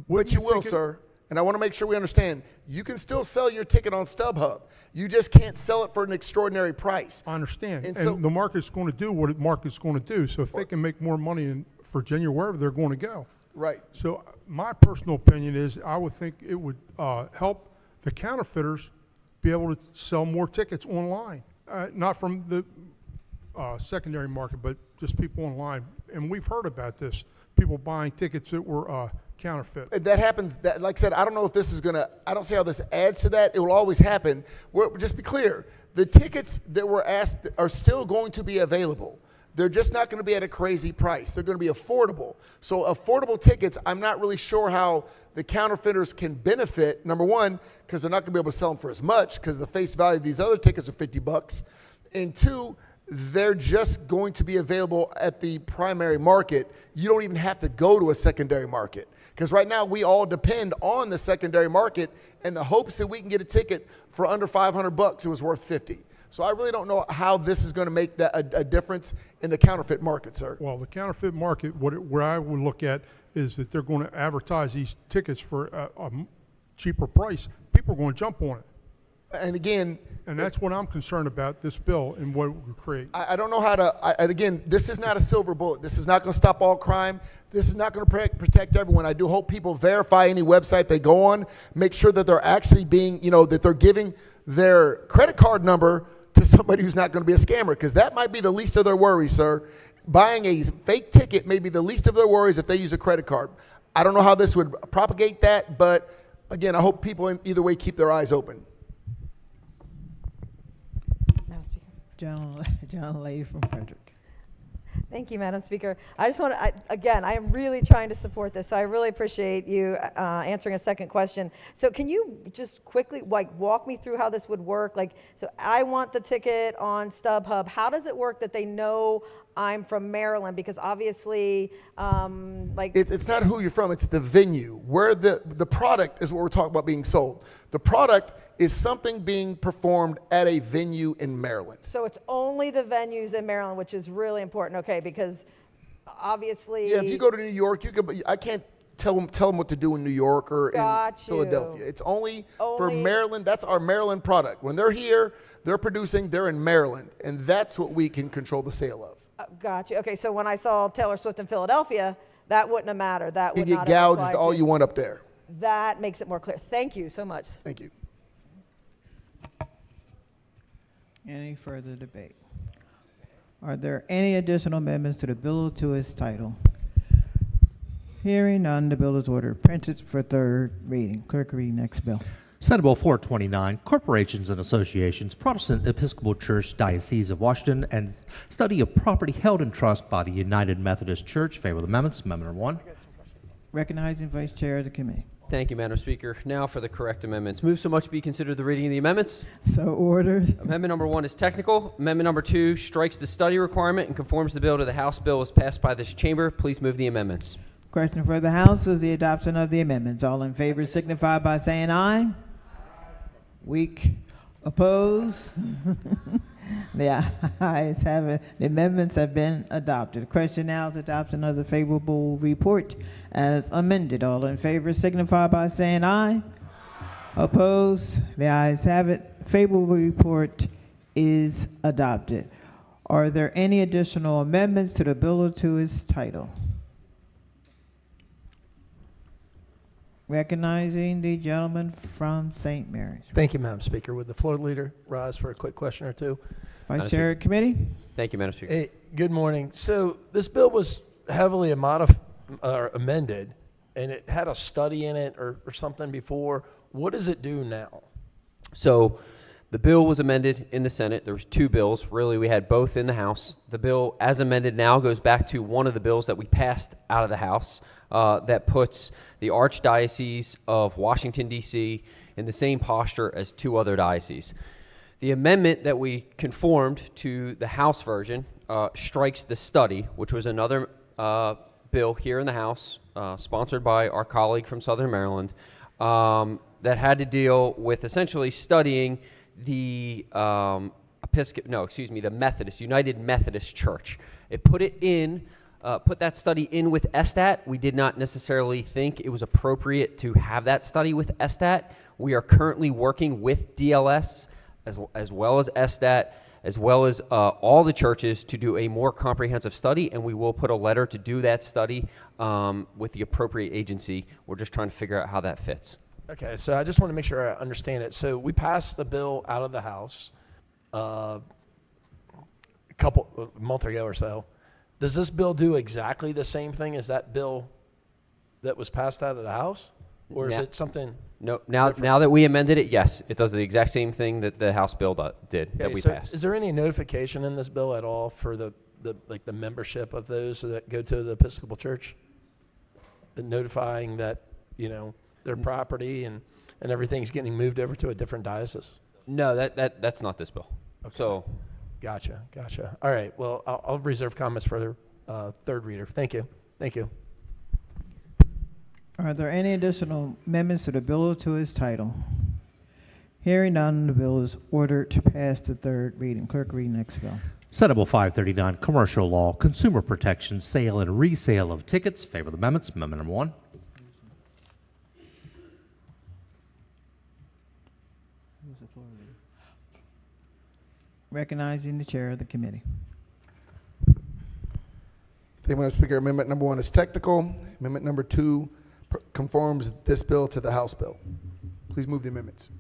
But you will, sir. And I want to make sure we understand, you can still sell your ticket on StubHub. You just can't sell it for an extraordinary price. I understand. And so the market's going to do what the market's going to do. So if they can make more money in Virginia, wherever, they're going to go. Right. So my personal opinion is I would think it would help the counterfeiters be able to sell more tickets online. Not from the secondary market, but just people online. And we've heard about this, people buying tickets that were counterfeit. That happens, like I said, I don't know if this is going to, I don't see how this adds to that. It will always happen. Just be clear, the tickets that were asked are still going to be available. They're just not going to be at a crazy price. They're going to be affordable. So affordable tickets, I'm not really sure how the counterfeiters can benefit. Number one, because they're not going to be able to sell them for as much because the face value of these other tickets are $50. And two, they're just going to be available at the primary market. You don't even have to go to a secondary market. Because right now we all depend on the secondary market in the hopes that we can get a ticket for under $500. It was worth 50. So I really don't know how this is going to make that a difference in the counterfeit market, sir. Well, the counterfeit market, what I would look at is that they're going to advertise these tickets for a cheaper price. People are going to jump on it. And again, and that's what I'm concerned about, this bill and what it would create. I don't know how to, again, this is not a silver bullet. This is not going to stop all crime. This is not going to protect everyone. I do hope people verify any website they go on, make sure that they're actually being, that they're giving their credit card number to somebody who's not going to be a scammer, because that might be the least of their worries, sir. Buying a fake ticket may be the least of their worries if they use a credit card. I don't know how this would propagate that, but again, I hope people in either way keep their eyes open. John Lady from Frederick. Thank you, Madam Speaker. I just want to, again, I am really trying to support this, so I really appreciate you answering a second question. So can you just quickly walk me through how this would work? So I want the ticket on StubHub. How does it work that they know I'm from Maryland? Because obviously, it's not who you're from, it's the venue. Where the product is what we're talking about being sold. The product is something being performed at a venue in Maryland. So it's only the venues in Maryland, which is really important, okay, because obviously... Yeah, if you go to New York, I can't tell them what to do in New York or in Philadelphia. It's only for Maryland. That's our Maryland product. When they're here, they're producing, they're in Maryland, and that's what we can control the sale of. Got you. Okay, so when I saw Taylor Swift in Philadelphia, that wouldn't have mattered. That would you not get have gouged applied all to- you want up there. That makes it more clear. Thank you so much. Thank you. Any further debate? Are there any additional amendments to the bill to its title? Hearing none, the bill is ordered printed for third reading. Clerk, read next bill. Senate Bill 429, Corporations and Associations, Protestant Episcopal Church, Diocese of Washington, and study of property held in trust by the United Methodist Church. Favor of the amendments. Amendment number 1. Recognizing Vice Chair of the Committee. Thank you, Madam Speaker. Now for the correct amendments. Move so much be considered the reading of the amendments. So ordered. Amendment number 1 is technical. Amendment number 2 strikes the study requirement and conforms the bill to the House bill as passed by this chamber. Please move the amendments. Question for the House is the adoption of the amendments. All in favor signify by saying aye. Weak. Oppose? The ayes have it. The amendments have been adopted. The question now is adoption of the favorable report as amended. All in favor signify by saying aye. Oppose? The ayes have it. Favorable report is adopted. Are there any additional amendments to the bill to its title? Recognizing the gentleman from St. Mary's. Thank you, Madam Speaker. Would the floor leader rise for a quick question or two? Vice Chair of Committee. Thank you, Madam Speaker. Hey, good morning. So this bill was heavily amended, and it had a study in it or something before. What does it do now? So the bill was amended in the Senate. There was 2 bills. Really, we had both in the House. The bill as amended now goes back to one of the bills that we passed out of the House that puts the Archdiocese of Washington, D.C. in the same posture as 2 other dioceses. The amendment that we conformed to the House version strikes the study, which was another bill here in the House, sponsored by our colleague from Southern Maryland, that had to deal with essentially studying the the Methodist, United Methodist Church. It put that study in with ESTAT. We did not necessarily think it was appropriate to have that study with ESTAT. We are currently working with DLS as well as ESTAT, as well as all the churches to do a more comprehensive study, and we will put a letter to do that study with the appropriate agency. We're just trying to figure out how that fits. Okay, so I just want to make sure I understand it. So we passed the bill out of the House a month ago or so. Does this bill do exactly the same thing as that bill that was passed out of the House? Or is it something? No, now that we amended it, yes, it does the exact same thing that the House bill did, that we passed. Is there any notification in this bill at all for the membership of those that go to the Episcopal Church? Notifying that, their property and everything's getting moved over to a different diocese? No, that's not this bill. Okay. So Gotcha. All right, well, I'll reserve comments for the third reader. Thank you. Are there any additional amendments to the bill or to its title? Hearing none, the bill is ordered to pass the third reading. Clerk, read next bill. Senate Bill 539, Commercial Law, Consumer Protection, Sale and Resale of Tickets. Favor the amendments. Amendment number 1. Recognizing the chair of the committee. Thank you, Madam Speaker. Amendment number 1 is technical. Amendment number 2 conforms this bill to the House bill. Please move the amendments.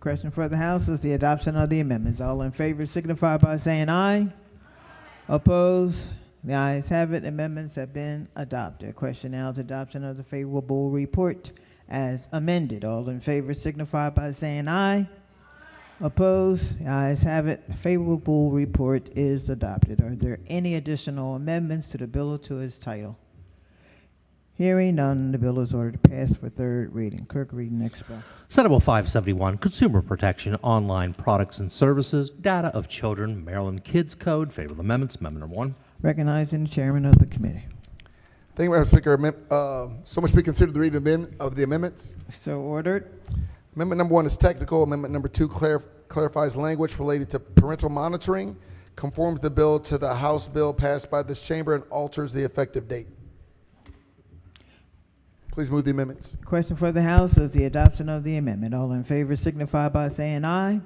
Question for the House is the adoption of the amendments. All in favor signify by saying aye. Opposed? The ayes have it. Amendments have been adopted. Question now is adoption of the favorable report as amended. All in favor signify by saying aye. Opposed? The ayes have it. Favorable report is adopted. Are there any additional amendments to the bill or to its title? Hearing none, the bill is ordered to pass for third reading. Clerk, read next bill. Senate Bill 571, Consumer Protection, Online Products and Services, Data of Children, Maryland Kids Code. Favor the amendments. Amendment number 1. Recognizing the chairman of the committee. Thank you, Madam Speaker. So much be considered the reading of the amendments. So ordered. Amendment number 1 is technical. Amendment number 2 clarifies language related to parental monitoring, conforms the bill to the House bill passed by this chamber, and alters the effective date. Please move the amendments. Question for the House is the adoption of the amendment. All in favor signify by saying aye.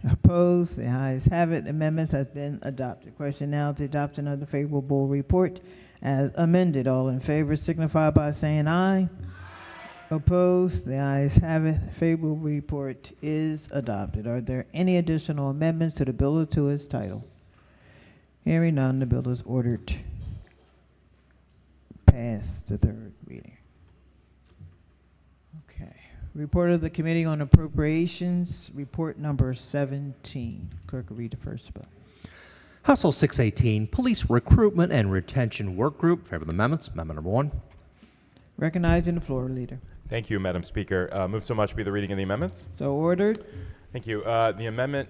Opposed? The ayes have it. Amendments have been adopted. Question now is the adoption of the favorable report as amended. All in favor signify by saying aye. Opposed? The ayes have it. Favorable report is adopted. Are there any additional amendments to the bill or to its title? Hearing none, the bill is ordered pass the third reading. Okay. Report of the Committee on Appropriations, report number 17. Clerk will read the first bill. House Bill 618, Police Recruitment and Retention Work Group. Favor the amendments. Amendment number 1. Recognizing the floor leader. Thank you, Madam Speaker. Move so much be the reading of the amendments. So ordered. Thank you. The amendment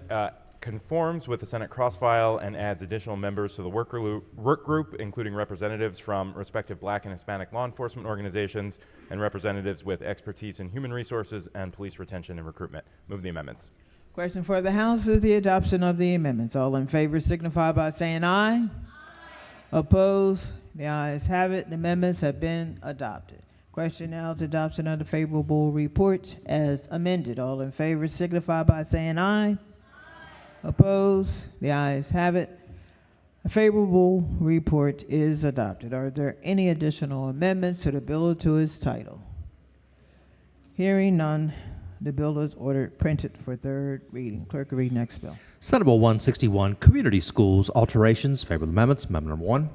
conforms with the Senate cross-file and adds additional members to the work group, including representatives from respective Black and Hispanic law enforcement organizations and representatives with expertise in human resources and police retention and recruitment. Move the amendments. Question for the House is the adoption of the amendments. All in favor signify by saying aye. Opposed? The ayes have it. The amendments have been adopted. Question now is adoption of the favorable report as amended. All in favor signify by saying aye. Opposed? The ayes have it. A favorable report is adopted. Are there any additional amendments to the bill or to its title? Hearing none, the bill is ordered printed for third reading. Clerk will read next bill. Senate Bill 161, Community Schools Alterations. Favor the amendments. Amendment number 1.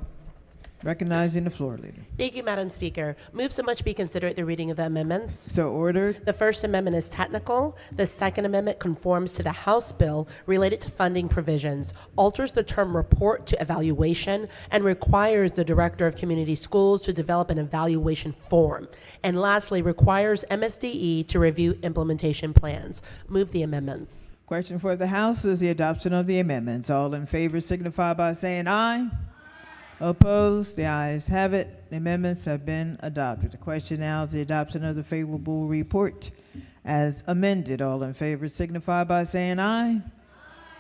Recognizing the floor leader. Thank you, Madam Speaker. Move so much be considered the reading of the amendments. So ordered. The First Amendment is technical. The Second Amendment conforms to the House bill related to funding provisions, alters the term report to evaluation, and requires the Director of Community Schools to develop an evaluation form. And lastly, requires MSDE to review implementation plans. Move the amendments. Question for the House is the adoption of the amendments. All in favor signify by saying aye. Opposed? The ayes have it. The amendments have been adopted. The question now is the adoption of the favorable report as amended. All in favor signify by saying aye.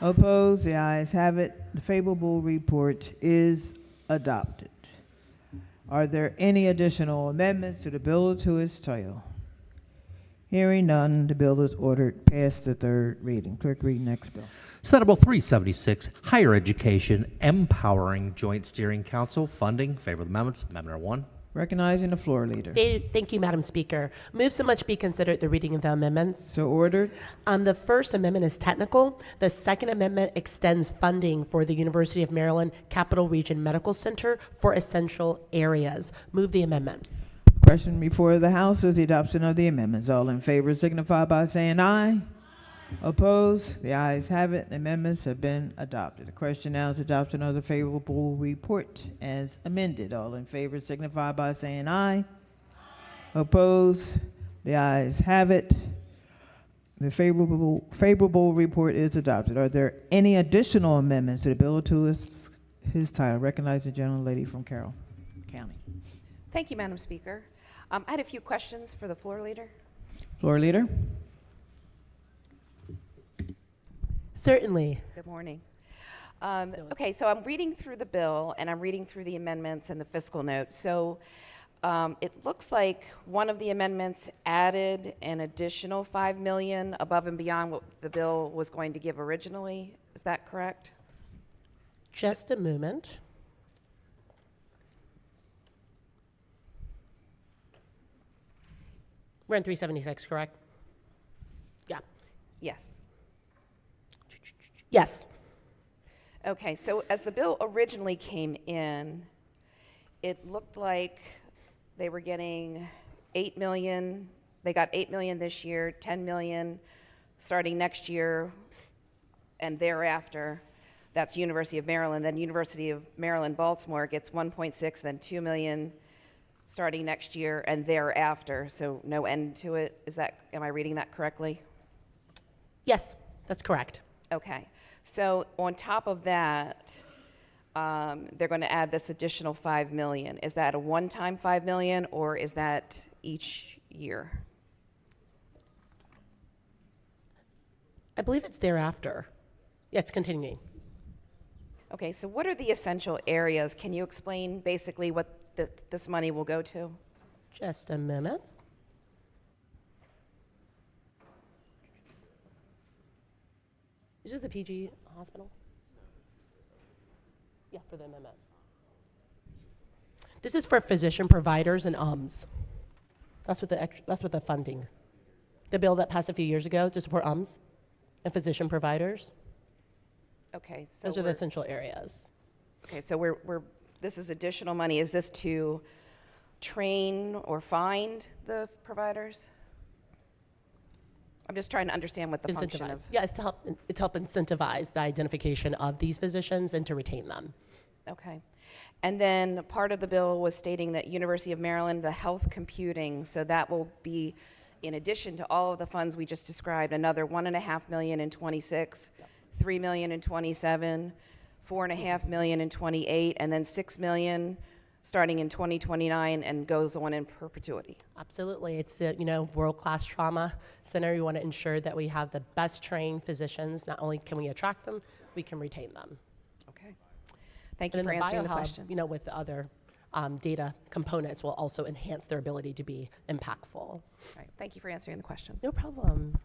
Opposed? The ayes have it. The favorable report is adopted. Are there any additional amendments to the bill or to its title? Hearing none, the bill is ordered past the third reading. Clerk, read next bill. Senate Bill 376, Higher Education Empowering Joint Steering Council Funding. Favor the amendments. Amendment number 1. Recognizing the floor leader. Thank you, Madam Speaker. Move so much be considered the reading of the amendments. So ordered. The First Amendment is technical. The Second Amendment extends funding for the University of Maryland Capital Region Medical Center for essential areas. Move the amendment. Question before the House is the adoption of the amendments. All in favor signify by saying aye. Opposed? The ayes have it. The amendments have been adopted. The question now is adoption of the favorable report as amended. All in favor signify by saying aye. Opposed? The ayes have it. The favorable report is adopted. Are there any additional amendments to the bill to his title? Recognize the gentlelady from Carroll County. Thank you, Madam Speaker. I had a few questions for the floor leader. Floor leader. Certainly. Good morning. Okay, so I'm reading through the bill and I'm reading through the amendments and the fiscal note. So it looks like one of the amendments added an additional $5 million above and beyond what the bill was going to give originally. Is that correct? Just a moment. We're in 376, correct? Yeah. Yes. Yes. Okay, so as the bill originally came in, it looked like they were getting 8 million. They got 8 million this year, 10 million starting next year and thereafter. That's University of Maryland. Then University of Maryland, Baltimore gets 1.6, then 2 million starting next year and thereafter. So no end to it. Am I reading that correctly? Yes, that's correct. Okay. So on top of that, they're going to add this additional 5 million. Is that a one-time 5 million or is that each year? I believe it's thereafter. Yeah, it's continuing. Okay, so what are the essential areas? Can you explain basically what this money will go to? Just a minute. Is it the PG hospital? Yeah, for the amendment. This is for physician providers and UMS. That's what the funding. The bill that passed a few years ago to support UMS and physician providers. Okay, so those are the essential areas. Okay, so this is additional money. Is this to train or find the providers? I'm just trying to understand what the function of. Yeah, it's to help incentivize the identification of these physicians and to retain them. Okay. And then part of the bill was stating that University of Maryland, the health computing, so that will be, in addition to all of the funds we just described, another $1.5 million in 26, $3 million in 27, $4.5 million in 28, and then $6 million starting in 2029 and goes on in perpetuity. Absolutely. It's a world-class trauma center. We want to ensure that we have the best trained physicians. Not only can we attract them, we can retain them. Okay. Thank you for answering the questions. With the other data components will also enhance their ability to be impactful. All right. Thank you for answering the questions. No problem.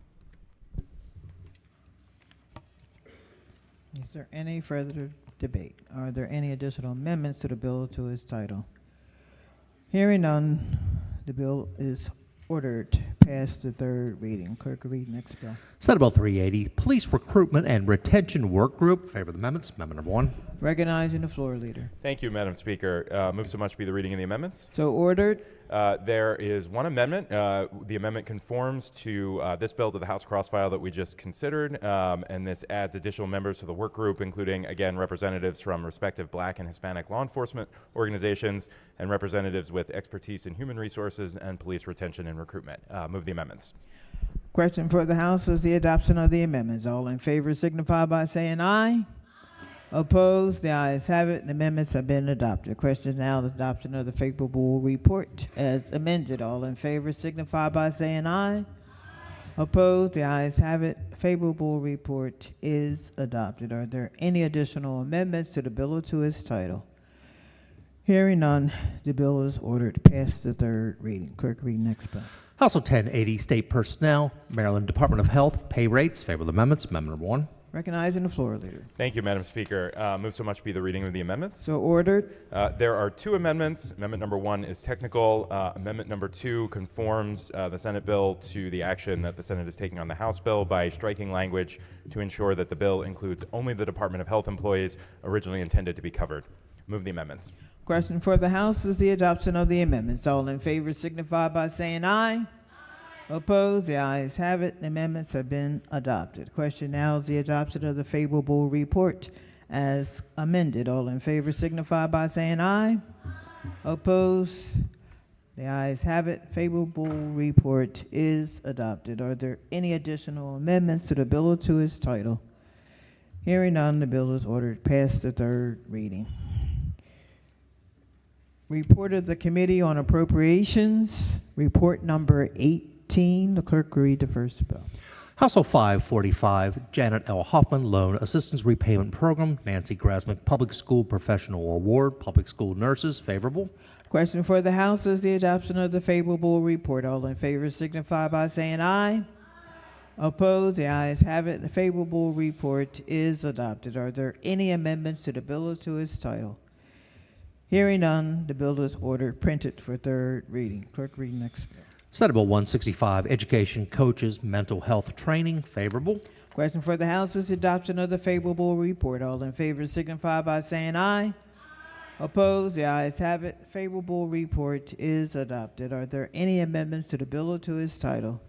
Is there any further debate? Are there any additional amendments to the bill to its title? Hearing none, the bill is ordered past the third reading. Clerk will read next bill. Senate Bill 380, Police Recruitment and Retention Work Group. Favor the amendments. Amendment number 1. Recognizing the floor leader. Thank you, Madam Speaker. Move so much be the reading of the amendments. So ordered. There is one amendment. The amendment conforms to this bill to the House cross-file that we just considered, and this adds additional members to the work group, including, again, representatives from respective Black and Hispanic law enforcement organizations and representatives with expertise in human resources and police retention and recruitment. Move the amendments. Question for the House is the adoption of the amendments. All in favor signify by saying aye. Opposed? The ayes have it. The amendments have been adopted. Question now the adoption of the favorable report as amended. All in favor signify by saying aye. Opposed? The ayes have it. Favorable report is adopted. Are there any additional amendments to the bill or to its title? Hearing none, the bill is ordered past the third reading. Clerk, read next bill. House Bill 1080, State Personnel, Maryland Department of Health, Pay Rates. Favor the amendments. Amendment number 1. Recognizing the floor leader. Thank you, Madam Speaker. Move so much be the reading of the amendments. So ordered. There are 2 amendments. Amendment number 1 is technical. Amendment number 2 conforms the Senate bill to the action that the Senate is taking on the House bill by striking language to ensure that the bill includes only the Department of Health employees originally intended to be covered. Move the amendments. Question for the House is the adoption of the amendments. All in favor signify by saying aye. Opposed? The ayes have it. The amendments have been adopted. Question now is the adoption of the favorable report as amended. All in favor signify by saying aye. Opposed? The ayes have it. Favorable report is adopted. Are there any additional amendments to the bill or to its title? Hearing none, the bill is ordered past the third reading. Report of the Committee on Appropriations, report number 18. The clerk will read the first bill. House Bill 545, Janet L. Hoffman Loan Assistance Repayment Program, Nancy Grasmick Public School Professional Award, Public School Nurses, favorable. Question for the House is the adoption of the favorable report. All in favor signify by saying aye. Opposed? The ayes have it. The favorable report is adopted. Are there any amendments to the bill or to its title? Hearing none, the bill is ordered printed for third reading. Clerk, read next bill. Senate Bill 165, Education Coaches Mental Health Training, favorable. Question for the House is the adoption of the favorable report. All in favor signify by saying aye. Opposed? The ayes have it. Favorable report is adopted. Are there any amendments to the bill or to its title?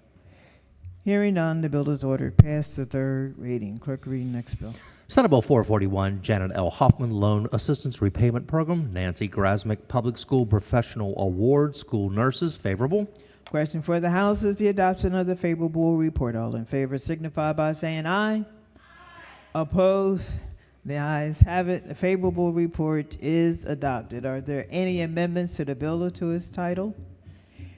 Hearing none, the bill is ordered past the third reading. Clerk, read next bill. Senate Bill 441, Janet L. Hoffman Loan Assistance Repayment Program, Nancy Grasmick Public School Professional Award, School Nurses, favorable. Question for the House is the adoption of the favorable report. All in favor signify by saying aye. Opposed? The ayes have it. The favorable report is adopted. Are there any amendments to the bill or to its title?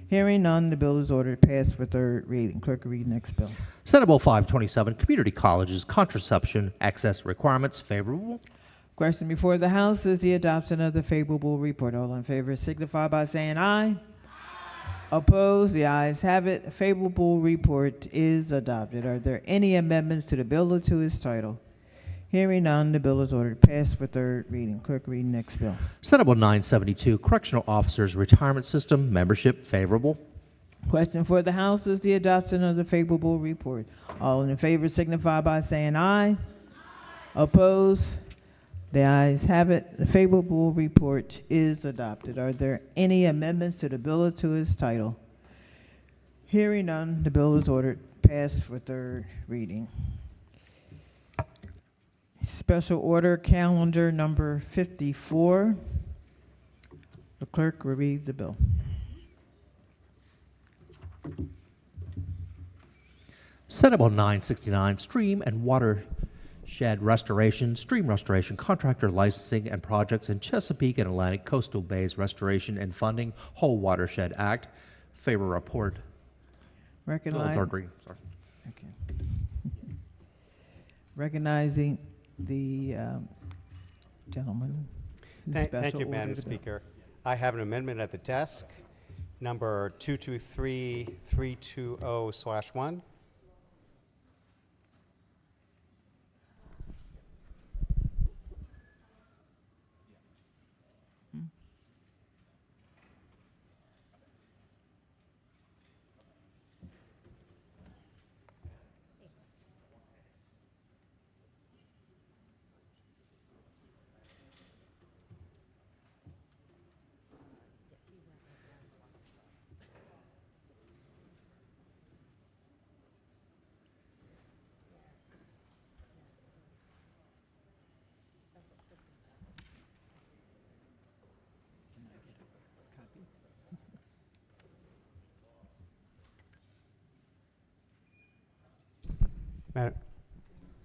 Hearing none, the bill is ordered passed for third reading. Clerk, read next bill. Senate Bill 527, Community Colleges Contraception Access Requirements, favorable. Question before the House is the adoption of the favorable report. All in favor signify by saying aye. Opposed? The ayes have it. A favorable report is adopted. Are there any amendments to the bill or to its title? Hearing none, the bill is ordered passed for third reading. Clerk, read next bill. Senate Bill 972, Correctional Officers Retirement System Membership, favorable. Question for the House is the adoption of the favorable report. All in favor signify by saying aye. Opposed? The ayes have it. The favorable report is adopted. Are there any amendments to the bill or to its title? Hearing none, the bill is ordered passed for third reading. Special order calendar number 54. The clerk will read the bill. Senate Bill 969, Stream and Watershed Restoration, Stream Restoration Contractor Licensing and Projects in Chesapeake and Atlantic Coastal Bays Restoration and Funding, Whole Watershed Act. Favor report. Recognize. Third reading. Sorry. Okay. Recognizing the gentleman. Thank you, Madam Speaker. I have an amendment at the desk, number 223320/1.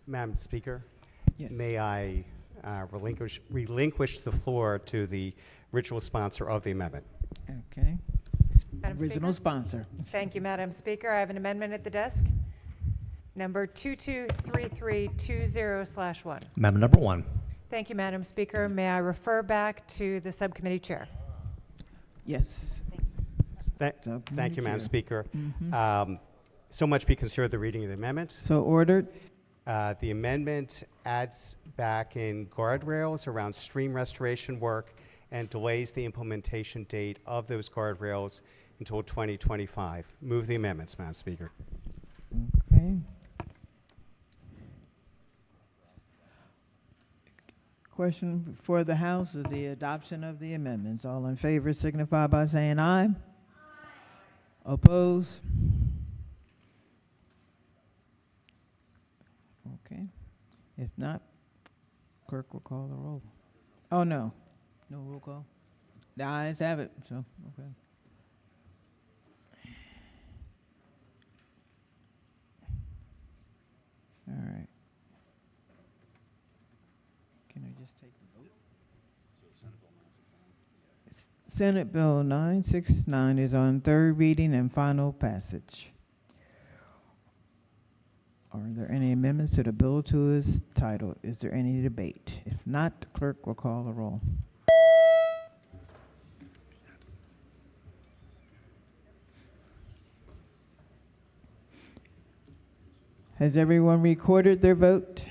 Madam Speaker, Yes. may I relinquish the floor to the original sponsor of the amendment? Okay. Madam Original Speaker? sponsor. Thank you, Madam Speaker. I have an amendment at the desk, number 223320/1. Amendment number 1. Thank you, Madam Speaker. May I refer back to the subcommittee chair? Yes. Thank you, Madam Chair. Speaker. Mhm. So much be considered the reading of the amendment. So ordered. The amendment adds back in guardrails around stream restoration work and delays the implementation date of those guardrails until 2025. Move the amendments, Madam Speaker. Okay. Question for the House is the adoption of the amendments. All in favor signify by saying aye. Oppose? Okay. If not, clerk will call the roll. Oh, no. No roll call. The ayes have it, so, okay. just take the vote. Senate Bill 969 is on third reading and final passage. Are there any amendments to the bill to its title? Is there any debate? If not, the clerk will call the roll. Has everyone recorded their vote?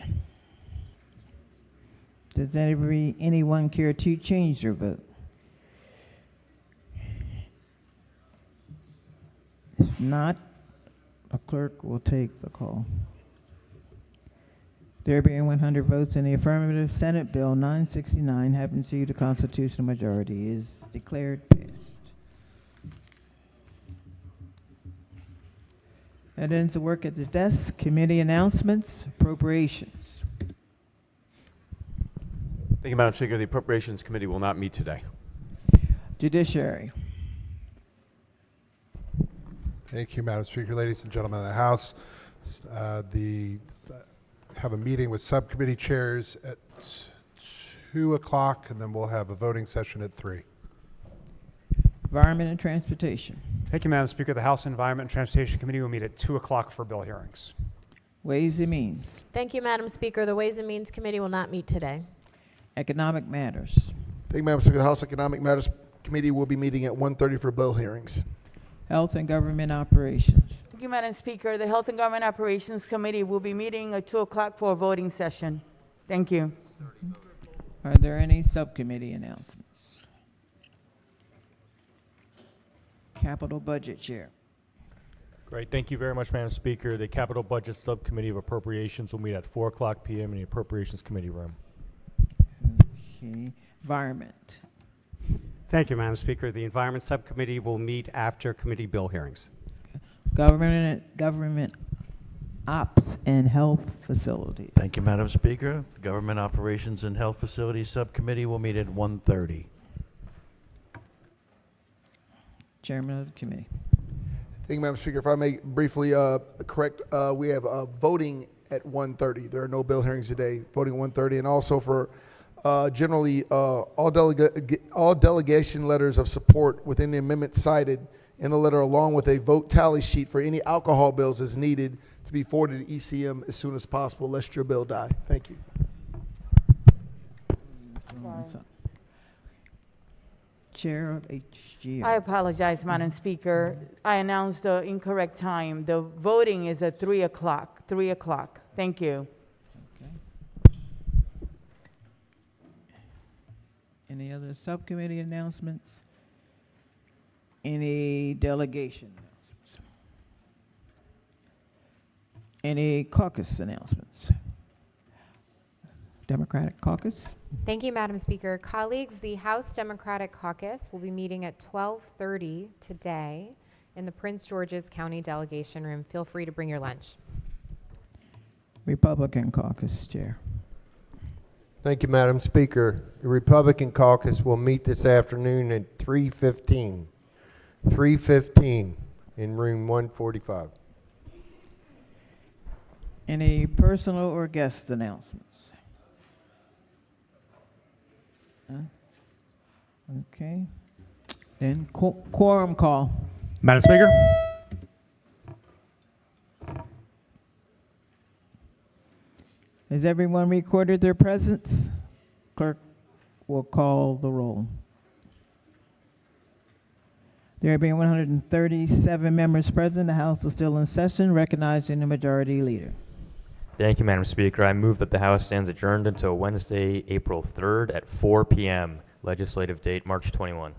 Does anyone care to change their vote? If not, the clerk will take the call. There being 100 votes in the affirmative, Senate Bill 969, having received a constitutional majority, is declared passed. That ends the work at the desk. Committee announcements, appropriations. Thank you, Madam Speaker. The Appropriations Committee will not meet today. Judiciary. Thank you, Madam Speaker. Ladies and gentlemen of the House, have a meeting with subcommittee chairs at 2 o'clock, and then we'll have a voting session at 3. Environment and Transportation. Thank you, Madam Speaker. The House Environment and Transportation Committee will meet at 2 o'clock for bill hearings. Ways and Means. Thank you, Madam Speaker. The Ways and Means Committee will not meet today. Economic Matters. Thank you, Madam Speaker. The House Economic Matters Committee will be meeting at 1:30 for bill hearings. Health and Government Operations. Thank you, Madam Speaker. The Health and Government Operations Committee will be meeting at 2 o'clock for a voting session. Thank you. Are there any subcommittee announcements? Capital Budget Chair. Great. Thank you very much, Madam Speaker. The Capital Budget Subcommittee of Appropriations will meet at 4 o'clock p.m. in the Appropriations Committee room. Okay. Environment. Thank you, Madam Speaker. The Environment Subcommittee will meet after committee bill hearings. Government Ops and Health Facilities. Thank you, Madam Speaker. The Government Operations and Health Facilities Subcommittee will meet at 1:30. Chairman of the committee. Thank you, Madam Speaker. If I may briefly correct, we have voting at 1:30. There are no bill hearings today. Voting at 1:30, and also for generally all delegation letters of support within the amendment cited in the letter, along with a vote tally sheet for any alcohol bills, is needed to be forwarded to ECM as soon as possible, lest your bill die. Thank you. Chair of HGR. I apologize, Madam Speaker. I announced the incorrect time. The voting is at 3 o'clock. 3 o'clock. Thank you. Any other subcommittee announcements? Any delegation announcements? Any caucus announcements? Democratic Caucus. Thank you, Madam Speaker. Colleagues, the House Democratic Caucus will be meeting at 12:30 today in the Prince George's County Delegation Room. Feel free to bring your lunch. Republican Caucus Chair. Thank you, Madam Speaker. The Republican Caucus will meet this afternoon at 3:15. 3:15 in room 145. Any personal or guest announcements? None? Okay. Then quorum call. Madam Speaker. Has everyone recorded their presence? Clerk will call the roll. There being 137 members present, the House is still in session, recognizing the majority leader. Thank you, Madam Speaker. I move that the House stands adjourned until Wednesday, April 3rd at 4 p.m. Legislative date, March 21.